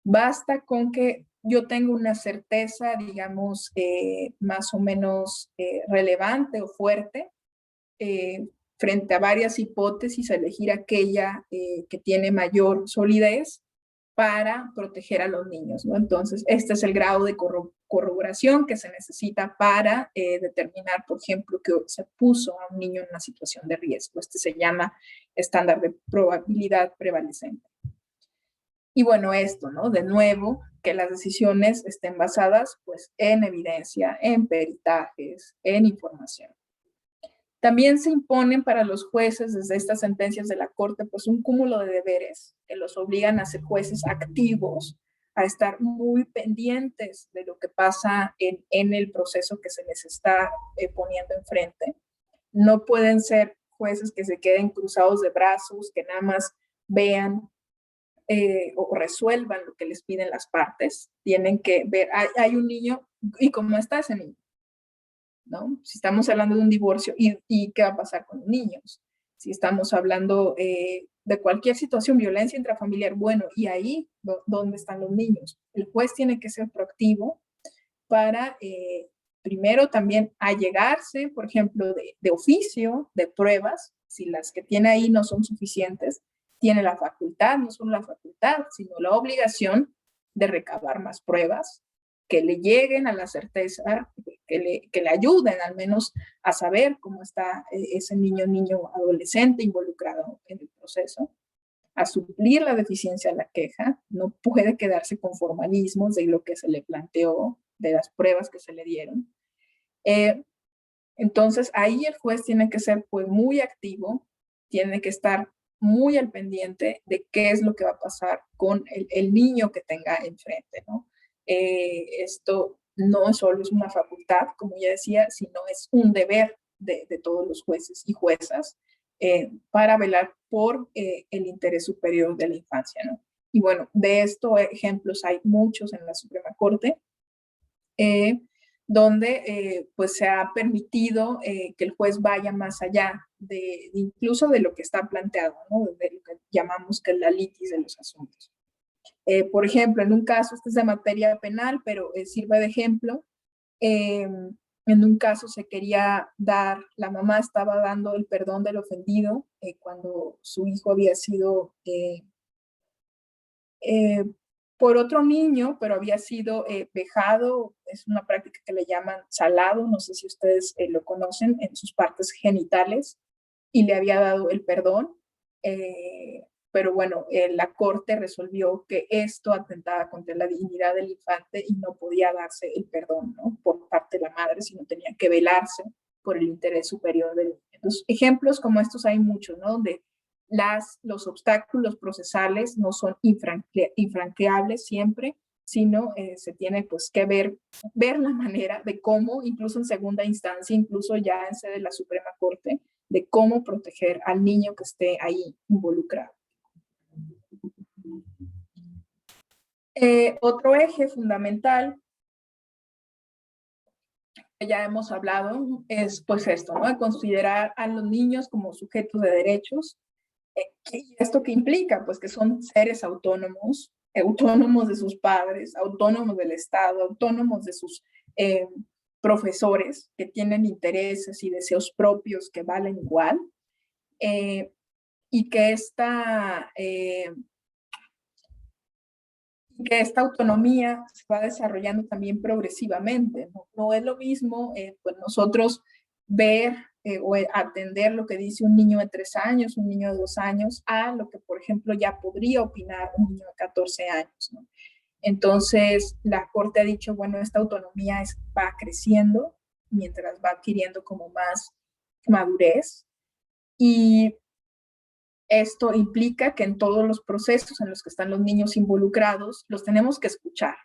basta con que yo tenga una certeza, digamos, más o menos relevante o fuerte, frente a varias hipótesis, elegir aquella que tiene mayor solidez para proteger a los niños, ¿no? Entonces, este es el grado de corroboración que se necesita para determinar, por ejemplo, que se puso a un niño en una situación de riesgo. Este se llama estándar de probabilidad prevalecente. Y bueno, esto, ¿no? De nuevo, que las decisiones estén basadas, pues, en evidencia, en peritajes, en información. También se imponen para los jueces desde estas sentencias de la Corte pues un cúmulo de deberes que los obligan a ser jueces activos, a estar muy pendientes de lo que pasa en el proceso que se les está poniendo enfrente. No pueden ser jueces que se queden cruzados de brazos, que nada más vean o resuelvan lo que les piden las partes. Tienen que ver, hay un niño, ¿y cómo está ese niño? ¿No? Si estamos hablando de un divorcio, ¿y qué va a pasar con los niños? Si estamos hablando de cualquier situación, violencia intrafamiliar, bueno, ¿y ahí dónde están los niños? El juez tiene que ser proactivo para, primero, también allegarse, por ejemplo, de oficio, de pruebas, si las que tiene ahí no son suficientes, tiene la facultad, no solo la facultad, sino la obligación de recabar más pruebas que le lleguen a la certeza, que le ayuden al menos a saber cómo está ese niño adolescente involucrado en el proceso, a suplir la deficiencia de la queja, no puede quedarse con formalismos de lo que se le planteó, de las pruebas que se le dieron. Entonces ahí el juez tiene que ser pues muy activo, tiene que estar muy al pendiente de qué es lo que va a pasar con el niño que tenga enfrente, ¿no? Esto no solo es una facultad, como ya decía, sino es un deber de todos los jueces y juezas para velar por el interés superior de la infancia, ¿no? Y bueno, de estos ejemplos hay muchos en la Suprema Corte. donde pues se ha permitido que el juez vaya más allá incluso de lo que está planteado, ¿no? De lo que llamamos que es la litis de los asuntos. Por ejemplo, en un caso, este es de materia penal, pero sirve de ejemplo, en un caso se quería la mamá estaba dando el perdón del ofendido cuando su hijo había sido por otro niño, pero había sido vejado, es una práctica que le llaman salado, no sé si ustedes lo conocen, en sus partes genitales, y le había dado el perdón, pero bueno, la corte resolvió que esto atentaba contra la dignidad del infante y no podía darse el perdón, ¿no? Por parte de la madre, sino tenía que velarse por el interés superior del niño. Entonces, ejemplos como estos hay muchos, ¿no? Donde los obstáculos procesales no son infranqueables siempre, sino se tiene pues que ver la manera de cómo, incluso en segunda instancia, incluso ya en sede de la Suprema Corte, de cómo proteger al niño que esté ahí involucrado. Otro eje fundamental que ya hemos hablado es pues esto, ¿no? De considerar a los niños como sujetos de derechos. ¿Y esto qué implica? Pues que son seres autónomos, autónomos de sus padres, autónomos del Estado, autónomos de sus profesores, que tienen intereses y deseos propios que valen igual, y que esta autonomía se va desarrollando también progresivamente. No es lo mismo pues nosotros ver o atender lo que dice un niño de 3 años, un niño de 2 años, a lo que, por ejemplo, ya podría opinar un niño de 14 años, ¿no? Entonces, la Corte ha dicho, bueno, esta autonomía va creciendo mientras va adquiriendo como más madurez, y esto implica que en todos los procesos en los que están los niños involucrados, los tenemos que escuchar.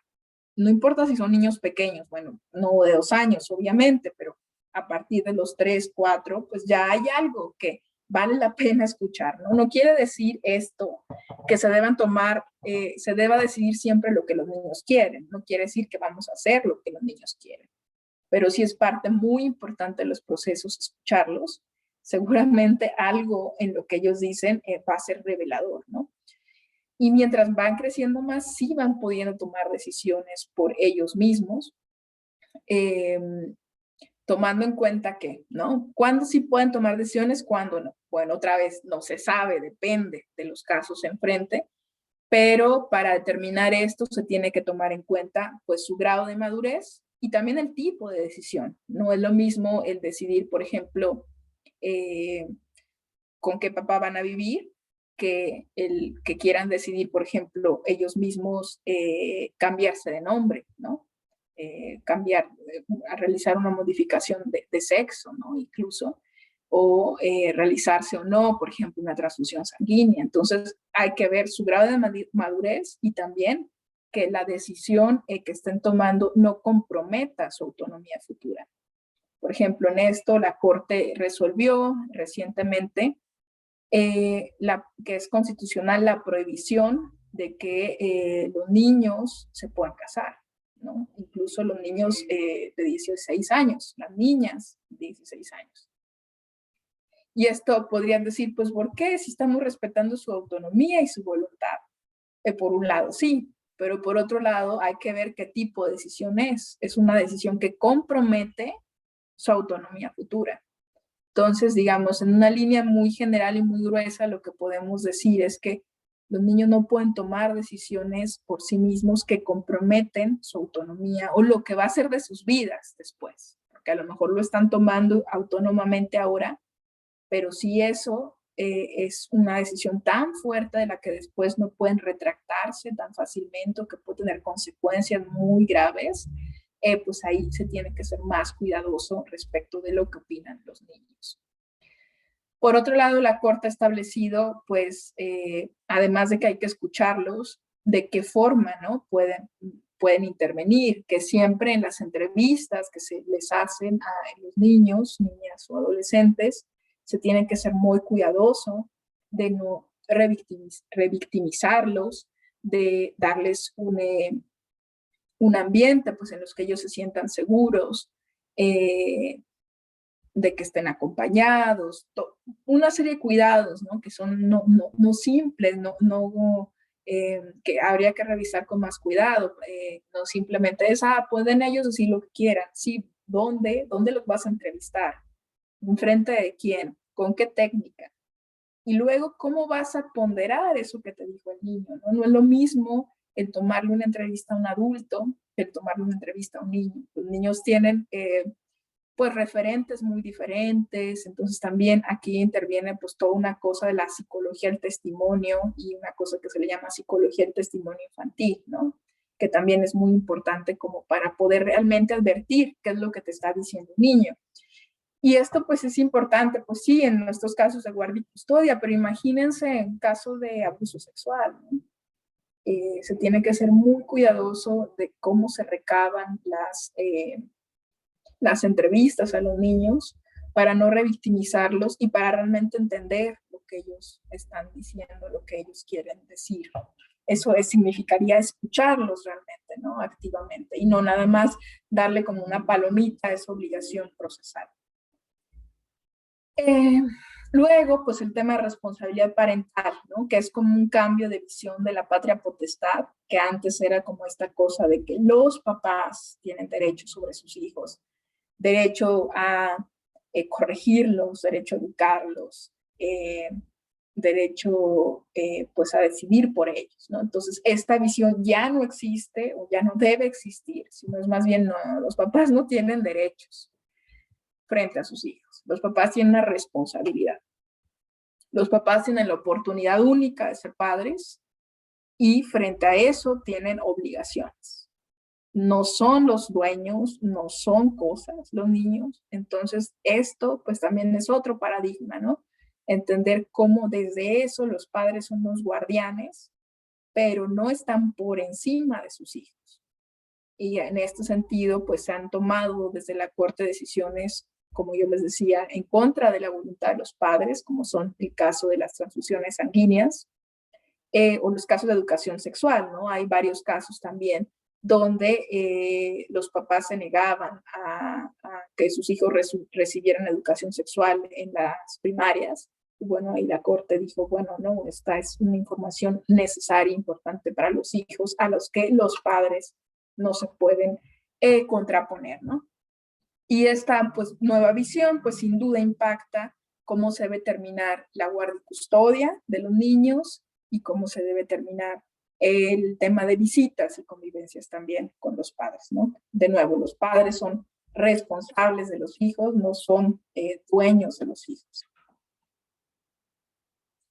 No importa si son niños pequeños, bueno, no de 2 años, obviamente, pero a partir de los 3, 4, pues ya hay algo que vale la pena escuchar, ¿no? No quiere decir esto que se deba decidir siempre lo que los niños quieren. No quiere decir que vamos a hacer lo que los niños quieren. Pero sí es parte muy importante de los procesos escucharlos. Seguramente algo en lo que ellos dicen va a ser revelador, ¿no? Y mientras van creciendo más, sí van pudiendo tomar decisiones por ellos mismos, tomando en cuenta que, ¿no? ¿Cuándo sí pueden tomar decisiones? ¿Cuándo no? Bueno, otra vez no se sabe, depende de los casos enfrente, pero para determinar esto se tiene que tomar en cuenta pues su grado de madurez y también el tipo de decisión. No es lo mismo el decidir, por ejemplo, con qué papá van a vivir, que el que quieran decidir, por ejemplo, ellos mismos cambiarse de nombre, ¿no? A realizar una modificación de sexo, ¿no? Incluso, o realizarse o no, por ejemplo, una transfusión sanguínea. Entonces, hay que ver su grado de madurez y también que la decisión que estén tomando no comprometa su autonomía futura. Por ejemplo, en esto la Corte resolvió recientemente que es constitucional la prohibición de que los niños se puedan casar, ¿no? Incluso los niños de 16 años, las niñas de 16 años. Y esto podrían decir, pues, ¿por qué? Si estamos respetando su autonomía y su voluntad. Por un lado, sí, pero por otro lado hay que ver qué tipo de decisión es. Es una decisión que compromete su autonomía futura. Entonces, digamos, en una línea muy general y muy gruesa, lo que podemos decir es que los niños no pueden tomar decisiones por sí mismos que comprometen su autonomía o lo que va a ser de sus vidas después, porque a lo mejor lo están tomando autónomamente ahora, pero si eso es una decisión tan fuerte de la que después no pueden retractarse tan fácilmente o que puede tener consecuencias muy graves, pues ahí se tiene que ser más cuidadoso respecto de lo que opinan los niños. Por otro lado, la Corte ha establecido, pues, además de que hay que escucharlos, de qué forma, ¿no? Pueden intervenir, que siempre en las entrevistas que se les hacen a los niños, niñas o adolescentes, se tiene que ser muy cuidadoso de no revictimizarlos, de darles un ambiente pues en los que ellos se sientan seguros, de que estén acompañados, una serie de cuidados, ¿no? Que son no simples, que habría que revisar con más cuidado, no simplemente es, pueden ellos decir lo que quieran, sí, ¿dónde los vas a entrevistar? ¿En frente de quién? ¿Con qué técnica? Y luego, ¿cómo vas a ponderar eso que te dijo el niño? No es lo mismo el tomarle una entrevista a un adulto que el tomarle una entrevista a un niño. Los niños tienen pues referentes muy diferentes, entonces también aquí interviene pues toda una cosa de la psicología del testimonio y una cosa que se le llama psicología del testimonio infantil, ¿no? Que también es muy importante como para poder realmente advertir qué es lo que te está diciendo un niño. Y esto pues es importante, pues sí, en nuestros casos de guardia y custodia, pero imagínense en caso de abuso sexual, ¿no? Se tiene que ser muy cuidadoso de cómo se recaban las entrevistas a los niños para no revictimizarlos y para realmente entender lo que ellos están diciendo, lo que ellos quieren decir. Eso significaría escucharlos realmente, ¿no? Activamente, y no nada más darle como una palomita a esa obligación procesal. Luego, pues el tema de responsabilidad parental, ¿no? Que es como un cambio de visión de la patria potestad, que antes era como esta cosa de que los papás tienen derechos sobre sus hijos, derecho a corregirlos, derecho a educarlos, derecho pues a decidir por ellos, ¿no? Entonces esta visión ya no existe o ya no debe existir, sino es más bien, no, los papás no tienen derechos frente a sus hijos, los papás tienen una responsabilidad, los papás tienen la oportunidad única de ser padres y frente a eso tienen obligaciones. No son los dueños, no son cosas los niños. Entonces, esto pues también es otro paradigma, ¿no? Entender cómo desde eso los padres son los guardianes, pero no están por encima de sus hijos. Y en este sentido, pues se han tomado desde la Corte decisiones, como yo les decía, en contra de la voluntad de los padres, como son el caso de las transfusiones sanguíneas, o los casos de educación sexual, ¿no? Hay varios casos también donde los papás se negaban a que sus hijos recibieran educación sexual en las primarias. Y bueno, ahí la Corte dijo, bueno, no, esta es una información necesaria, importante para los hijos, a los que los padres no se pueden contraponer, ¿no? Y esta pues, nueva visión, pues sin duda impacta cómo se debe terminar la guardia y custodia de los niños y cómo se debe terminar el tema de visitas y convivencias también con los padres, ¿no? De nuevo, los padres son responsables de los hijos, no son dueños de los hijos.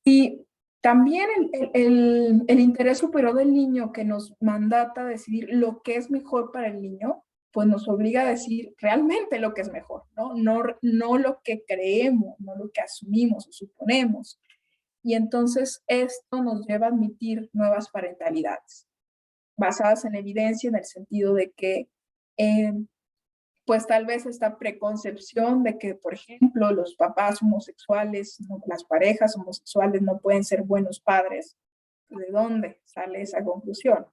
Y también el interés superior del niño que nos mandata decidir lo que es mejor para el niño, pues nos obliga a decir realmente lo que es mejor, ¿no? No lo que creemos, no lo que asumimos o suponemos. Y entonces esto nos lleva a admitir nuevas parentalidades, basadas en evidencia en el sentido de que, pues tal vez esta preconcepción de que, por ejemplo, los papás homosexuales, ¿no? Las parejas homosexuales no pueden ser buenos padres. ¿De dónde sale esa conclusión?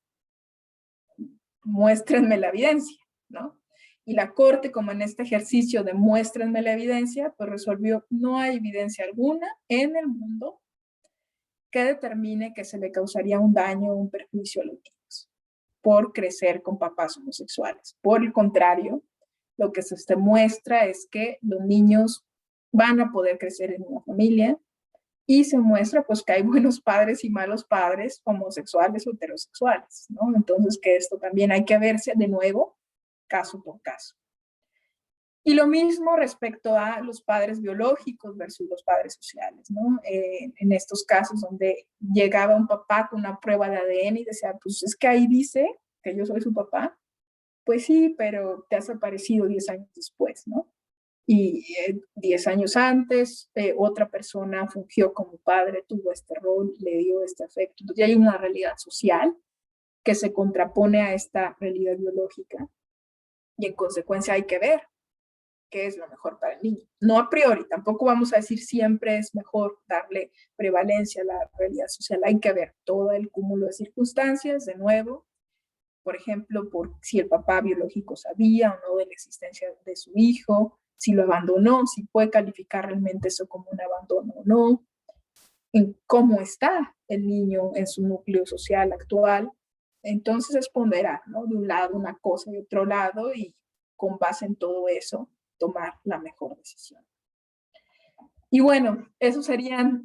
Muéstrenme la evidencia, ¿no? Y la Corte, como en este ejercicio de muéstrenme la evidencia, pues resolvió, no hay evidencia alguna en el mundo que determine que se le causaría un daño o un perjuicio a los niños por crecer con papás homosexuales. Por el contrario, lo que se muestra es que los niños van a poder crecer en una familia y se muestra pues que hay buenos padres y malos padres homosexuales o heterosexuales, ¿no? Entonces que esto también hay que verse de nuevo caso por caso. Y lo mismo respecto a los padres biológicos versus los padres sociales, ¿no? En estos casos donde llegaba un papá con una prueba de ADN y decía, pues es que ahí dice que yo soy su papá. Pues sí, pero te has aparecido 10 años después, ¿no? Y 10 años antes, otra persona fungió como padre, tuvo este rol, le dio este afecto. Entonces ya hay una realidad social que se contrapone a esta realidad biológica y en consecuencia hay que ver qué es lo mejor para el niño. No a priori, tampoco vamos a decir siempre es mejor darle prevalencia a la realidad social. Hay que ver todo el cúmulo de circunstancias, de nuevo, por ejemplo, por si el papá biológico sabía o no de la existencia de su hijo, si lo abandonó, si puede calificar realmente eso como un abandono o no, en cómo está el niño en su núcleo social actual. Entonces es ponderar, ¿no? De un lado una cosa y otro lado, y con base en todo eso tomar la mejor decisión. Y bueno, esos serían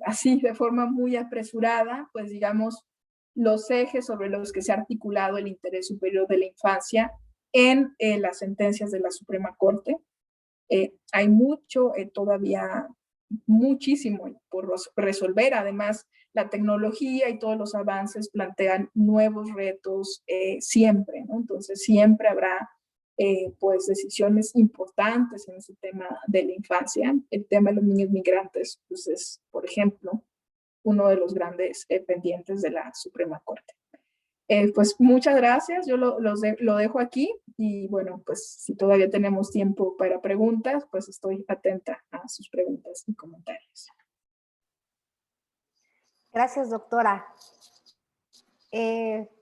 así de forma muy apresurada, pues digamos, los ejes sobre los que se ha articulado el interés superior de la infancia en las sentencias de la Suprema Corte. Hay mucho, todavía muchísimo por resolver. Además, la tecnología y todos los avances plantean nuevos retos siempre, ¿no? Entonces, siempre habrá pues decisiones importantes en ese tema de la infancia. El tema de los niños migrantes, pues es, por ejemplo, uno de los grandes pendientes de la Suprema Corte. Pues muchas gracias, yo lo dejo aquí y bueno, pues si todavía tenemos tiempo para preguntas, pues estoy atenta a sus preguntas y comentarios. Gracias, doctora.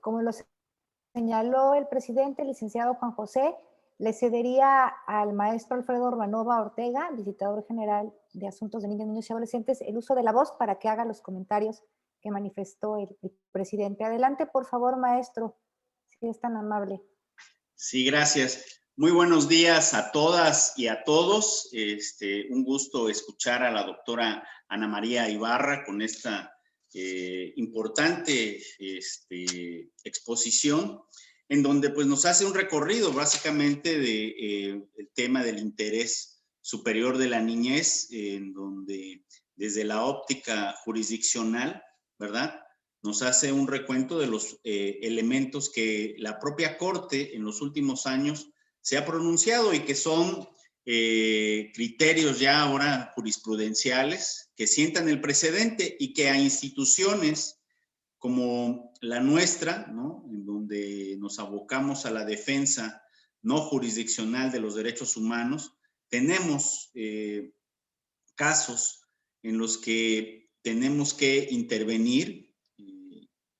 Como lo señaló el presidente, el licenciado Juan José, le cedería al maestro Alfredo Urbanova Ortega, visitador general de Asuntos de Niños, Niños y Adolescentes, el uso de la voz para que haga los comentarios que manifestó el presidente. Adelante, por favor, maestro, si es tan amable. Sí, gracias. Muy buenos días a todas y a todos. Un gusto escuchar a la doctora Ana María Ibarra con esta importante exposición, en donde pues nos hace un recorrido básicamente del tema del interés superior de la niñez, en donde desde la óptica jurisdiccional, ¿verdad?, nos hace un recuento de los elementos que la propia Corte en los últimos años se ha pronunciado y que son criterios ya ahora jurisprudenciales que sientan el precedente y que a instituciones como la nuestra, ¿no?, en donde nos abocamos a la defensa no jurisdiccional de los derechos humanos, tenemos casos en los que tenemos que intervenir.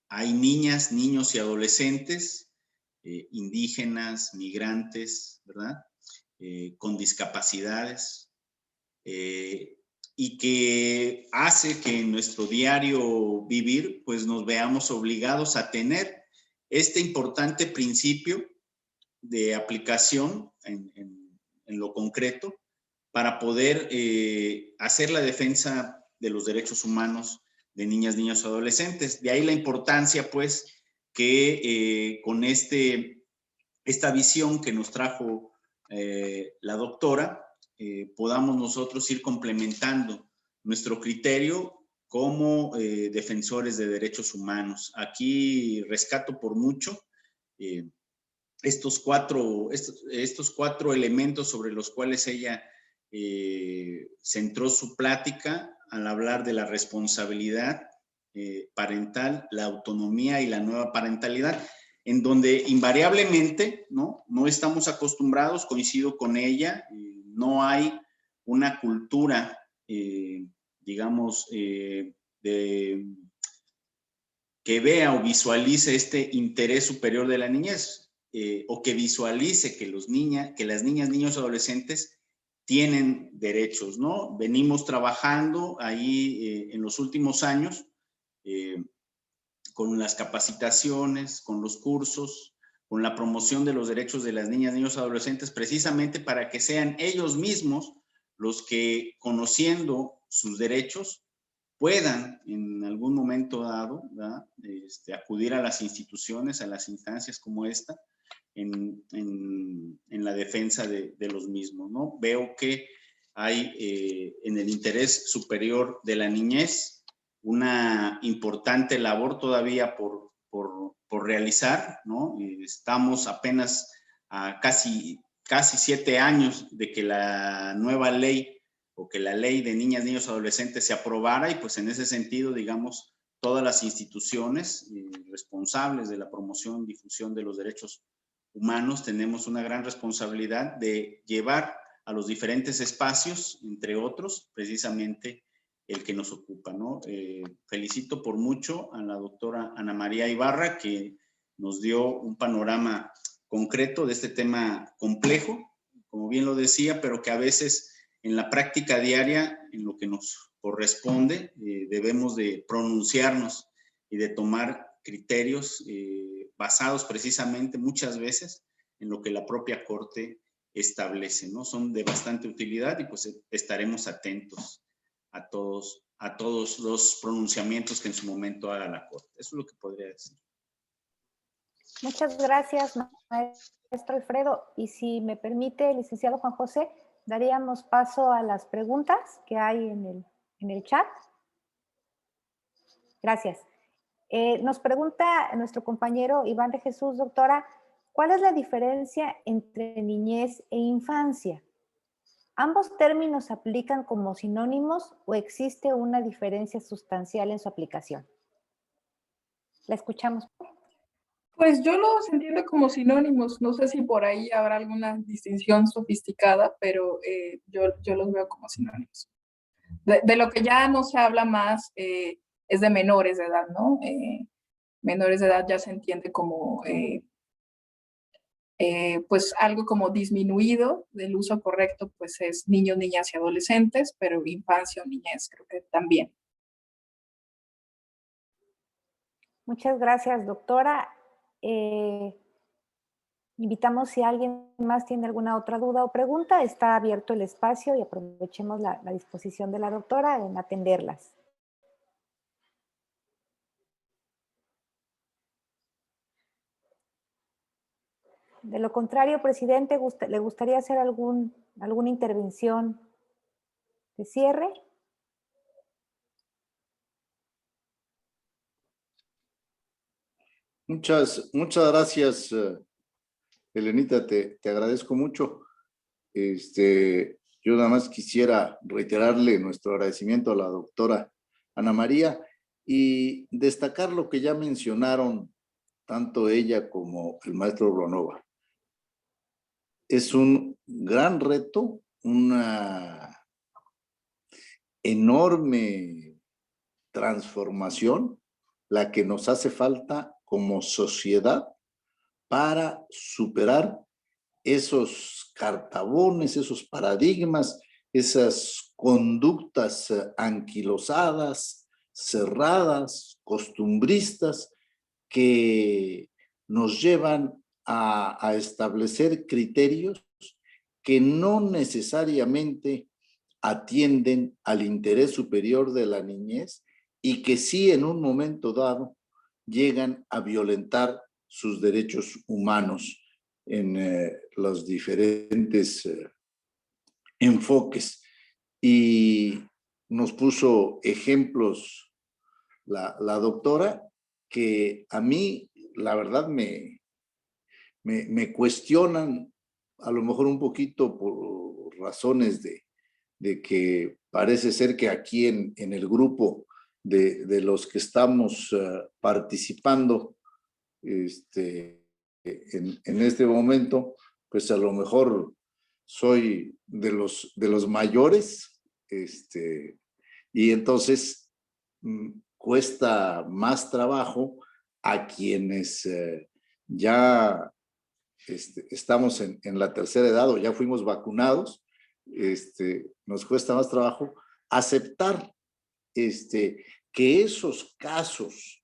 Hay niñas, niños y adolescentes, indígenas, migrantes, ¿verdad?, con discapacidades, y que hace que en nuestro diario vivir pues nos veamos obligados a tener este importante principio de aplicación en lo concreto para poder hacer la defensa de los derechos humanos de niñas, niños y adolescentes. De ahí la importancia, pues, que con esta visión que nos trajo la doctora, podamos nosotros ir complementando nuestro criterio como defensores de derechos humanos. Aquí rescato por mucho estos cuatro elementos sobre los cuales ella centró su plática al hablar de la responsabilidad parental, la autonomía y la nueva parentalidad, en donde invariablemente no estamos acostumbrados, coincido con ella, no hay una cultura, digamos, que vea o visualice este interés superior de la niñez, o que visualice que las niñas, niños y adolescentes tienen derechos, ¿no? Venimos trabajando ahí en los últimos años con las capacitaciones, con los cursos, con la promoción de los derechos de las niñas, niños y adolescentes, precisamente para que sean ellos mismos los que, conociendo sus derechos, puedan en algún momento dado, ¿verdad?, acudir a las instituciones, a las instancias como esta, en la defensa de los mismos, ¿no? Veo que hay en el interés superior de la niñez una importante labor todavía por realizar, ¿no? Estamos apenas a casi 7 años de que la nueva ley o que la ley de niñas, niños y adolescentes se aprobara, y pues en ese sentido, digamos, todas las instituciones responsables de la promoción y difusión de los derechos humanos tenemos una gran responsabilidad de llevar a los diferentes espacios, entre otros, precisamente el que nos ocupa, ¿no? Felicito por mucho a la doctora Ana María Ibarra, que nos dio un panorama concreto de este tema complejo, como bien lo decía, pero que a veces en la práctica diaria, en lo que nos corresponde, debemos de pronunciarnos y de tomar criterios basados precisamente muchas veces en lo que la propia Corte establece, ¿no? Son de bastante utilidad y pues estaremos atentos a todos los pronunciamientos que en su momento haga la Corte. Eso es lo que podría decir. Muchas gracias, maestro Alfredo. Y si me permite, licenciado Juan José, daríamos paso a las preguntas que hay en el chat. Gracias. Nos pregunta nuestro compañero Iván de Jesús, doctora, ¿cuál es la diferencia entre niñez e infancia? ¿Ambos términos se aplican como sinónimos o existe una diferencia sustancial en su aplicación? La escuchamos. Pues yo los entiendo como sinónimos. No sé si por ahí habrá alguna distinción sofisticada, pero yo los veo como sinónimos. De lo que ya no se habla más es de menores de edad, ¿no? Menores de edad ya se entiende como pues algo como disminuido del uso correcto, pues es niños, niñas y adolescentes, pero infancia o niñez creo que también. Muchas gracias, doctora. Invitamos si alguien más tiene alguna otra duda o pregunta, está abierto el espacio y aprovechemos la disposición de la doctora en atenderlas. De lo contrario, presidente, ¿le gustaría hacer alguna intervención de cierre? Muchas gracias, Elenita, te agradezco mucho. Yo nada más quisiera reiterarle nuestro agradecimiento a la doctora Ana María y destacar lo que ya mencionaron tanto ella como el maestro Ronova. Es un gran reto, una enorme transformación la que nos hace falta como sociedad para superar esos cartabones, esos paradigmas, esas conductas anquilosadas, cerradas, costumbristas, que nos llevan a establecer criterios que no necesariamente atienden al interés superior de la niñez y que sí en un momento dado llegan a violentar sus derechos humanos en los diferentes enfoques. Y nos puso ejemplos la doctora que a mí, la verdad, me cuestionan a lo mejor un poquito por razones de que parece ser que aquí en el grupo de los que estamos participando en este momento, pues a lo mejor soy de los mayores, y entonces cuesta más trabajo a quienes ya estamos en la tercera edad o ya fuimos vacunados, nos cuesta más trabajo aceptar que esos casos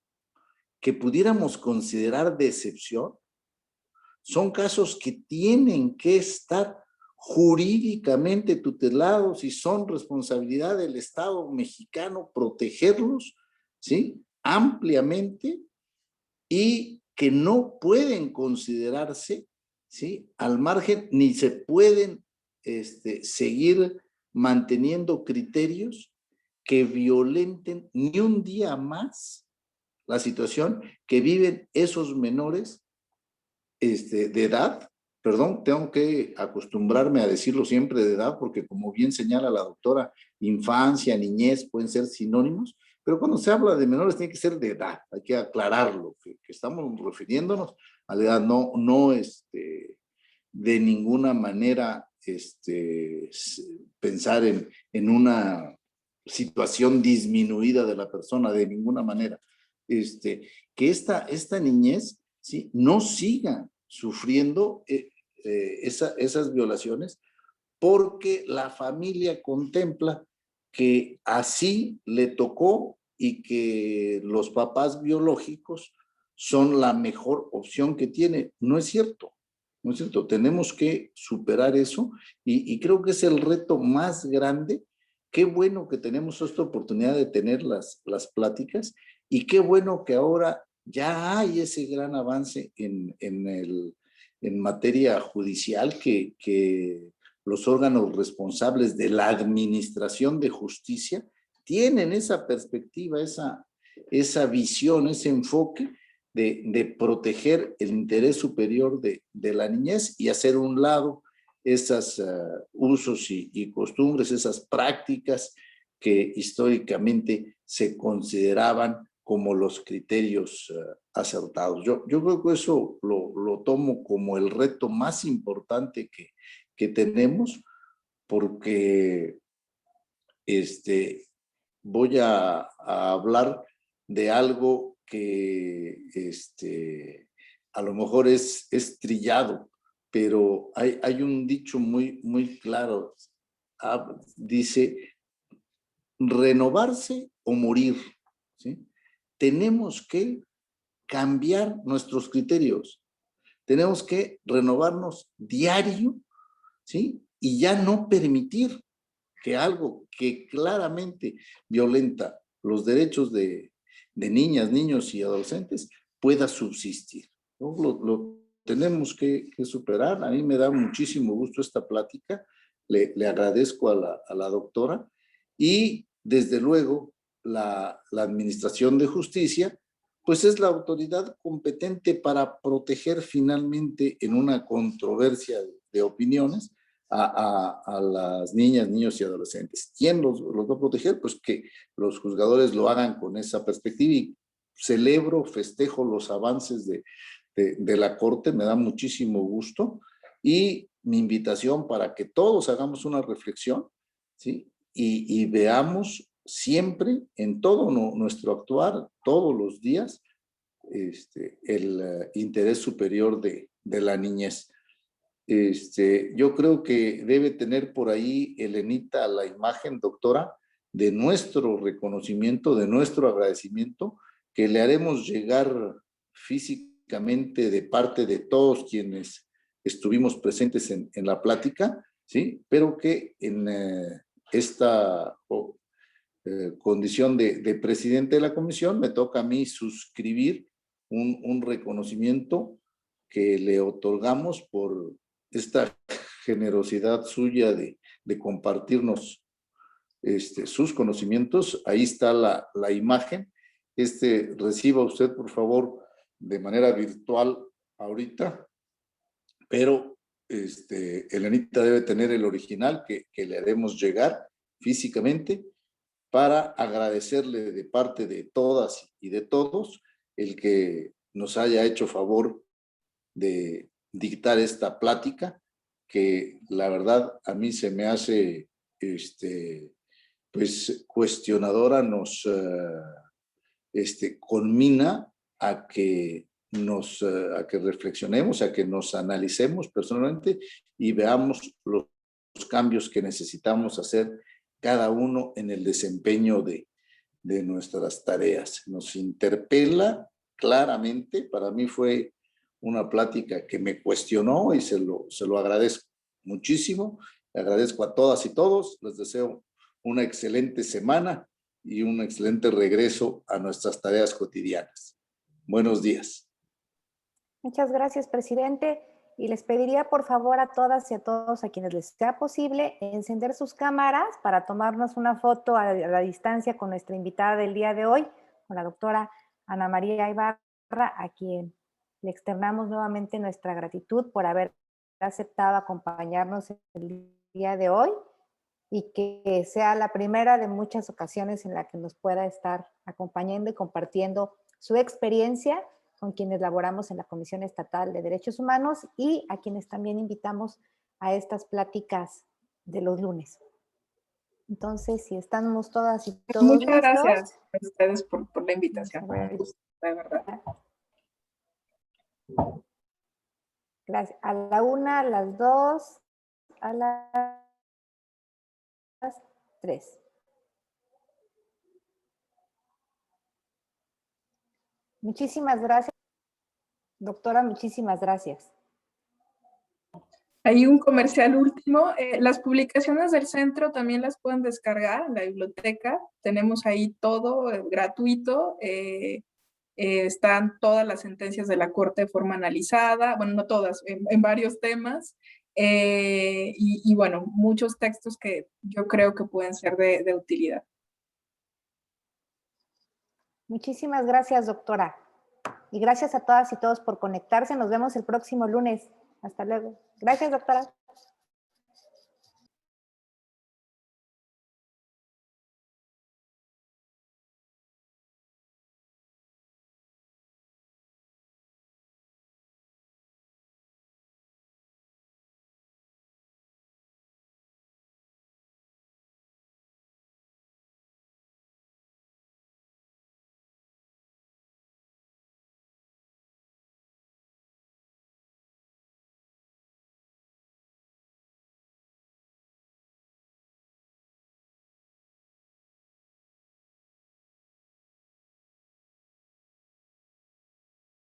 que pudiéramos considerar de excepción son casos que tienen que estar jurídicamente tutelados y son responsabilidad del Estado mexicano protegerlos, ¿sí? Ampliamente, y que no pueden considerarse, ¿sí? Al margen, ni se pueden seguir manteniendo criterios que violenten ni un día más la situación que viven esos menores de edad. Perdón, tengo que acostumbrarme a decirlo siempre de edad, porque como bien señala la doctora, infancia, niñez pueden ser sinónimos, pero cuando se habla de menores tiene que ser de edad, hay que aclararlo, que estamos refiriéndonos a la edad, no de ninguna manera pensar en una situación disminuida de la persona, de ninguna manera. Que esta niñez ¿sí?, no sigan sufriendo esas violaciones, porque la familia contempla que así le tocó y que los papás biológicos son la mejor opción que tiene. No es cierto, no es cierto. Tenemos que superar eso y creo que es el reto más grande. Qué bueno que tenemos esta oportunidad de tener las pláticas y qué bueno que ahora ya hay ese gran avance en materia judicial que los órganos responsables de la administración de justicia tienen esa perspectiva, esa visión, ese enfoque de proteger el interés superior de la niñez y hacer a un lado esos usos y costumbres, esas prácticas que históricamente se consideraban como los criterios acertados. Yo creo que eso lo tomo como el reto más importante que tenemos, porque voy a hablar de algo que a lo mejor es trillado, pero hay un dicho muy claro. Dice, renovarse o morir, ¿sí? Tenemos que cambiar nuestros criterios, tenemos que renovarnos diario, ¿sí? Y ya no permitir que algo que claramente violenta los derechos de niñas, niños y adolescentes pueda subsistir, ¿no? Lo tenemos que superar. A mí me da muchísimo gusto esta plática, le agradezco a la doctora, y desde luego la Administración de Justicia pues es la autoridad competente para proteger finalmente en una controversia de opiniones a las niñas, niños y adolescentes. ¿Quién los va a proteger? Pues que los juzgadores lo hagan con esa perspectiva, y celebro, festejo los avances de la Corte, me da muchísimo gusto, y mi invitación para que todos hagamos una reflexión, ¿sí? Y veamos siempre en todo nuestro actuar, todos los días, el interés superior de la niñez. Yo creo que debe tener por ahí Elenita la imagen, doctora, de nuestro reconocimiento, de nuestro agradecimiento, que le haremos llegar físicamente de parte de todos quienes estuvimos presentes en la plática, ¿sí? Pero que en esta condición de presidente de la comisión me toca a mí suscribir un reconocimiento que le otorgamos por esta generosidad suya de compartirnos sus conocimientos. Ahí está la imagen. Reciba usted, por favor, de manera virtual ahorita, pero Elenita debe tener el original que le haremos llegar físicamente, para agradecerle de parte de todas y de todos el que nos haya hecho favor de dictar esta plática, que la verdad a mí se me hace pues cuestionadora, nos conmina a que reflexionemos, a que nos analicemos personalmente y veamos los cambios que necesitamos hacer cada uno en el desempeño de nuestras tareas. Nos interpela claramente. Para mí fue una plática que me cuestionó y se lo agradezco muchísimo. Le agradezco a todas y todos. Les deseo una excelente semana y un excelente regreso a nuestras tareas cotidianas. Buenos días. Muchas gracias, presidente. Y les pediría, por favor, a todas y a todos, a quienes les sea posible, encender sus cámaras para tomarnos una foto a la distancia con nuestra invitada del día de hoy, con la doctora Ana María Ibarra, a quien le externamos nuevamente nuestra gratitud por haber aceptado acompañarnos el día de hoy, y que sea la primera de muchas ocasiones en la que nos pueda estar acompañando y compartiendo su experiencia con quienes laboramos en la Comisión Estatal de Derechos Humanos y a quienes también invitamos a estas pláticas de los lunes. Entonces, si estamos todas y todos Muchas listos, gracias a ustedes por la invitación, de verdad. Gracias. A la 1, a las 2, a las 3. Muchísimas gracias, doctora, muchísimas gracias. Hay un comercial último. Las publicaciones del centro también las pueden descargar en la biblioteca. Tenemos ahí todo gratuito. Están todas las sentencias de la Corte de forma analizada. Bueno, no todas, en varios temas. Y bueno, muchos textos que yo creo que pueden ser de utilidad. Muchísimas gracias, doctora. Y gracias a todas y todos por conectarse. Nos vemos el próximo lunes. Hasta luego. Gracias, doctora.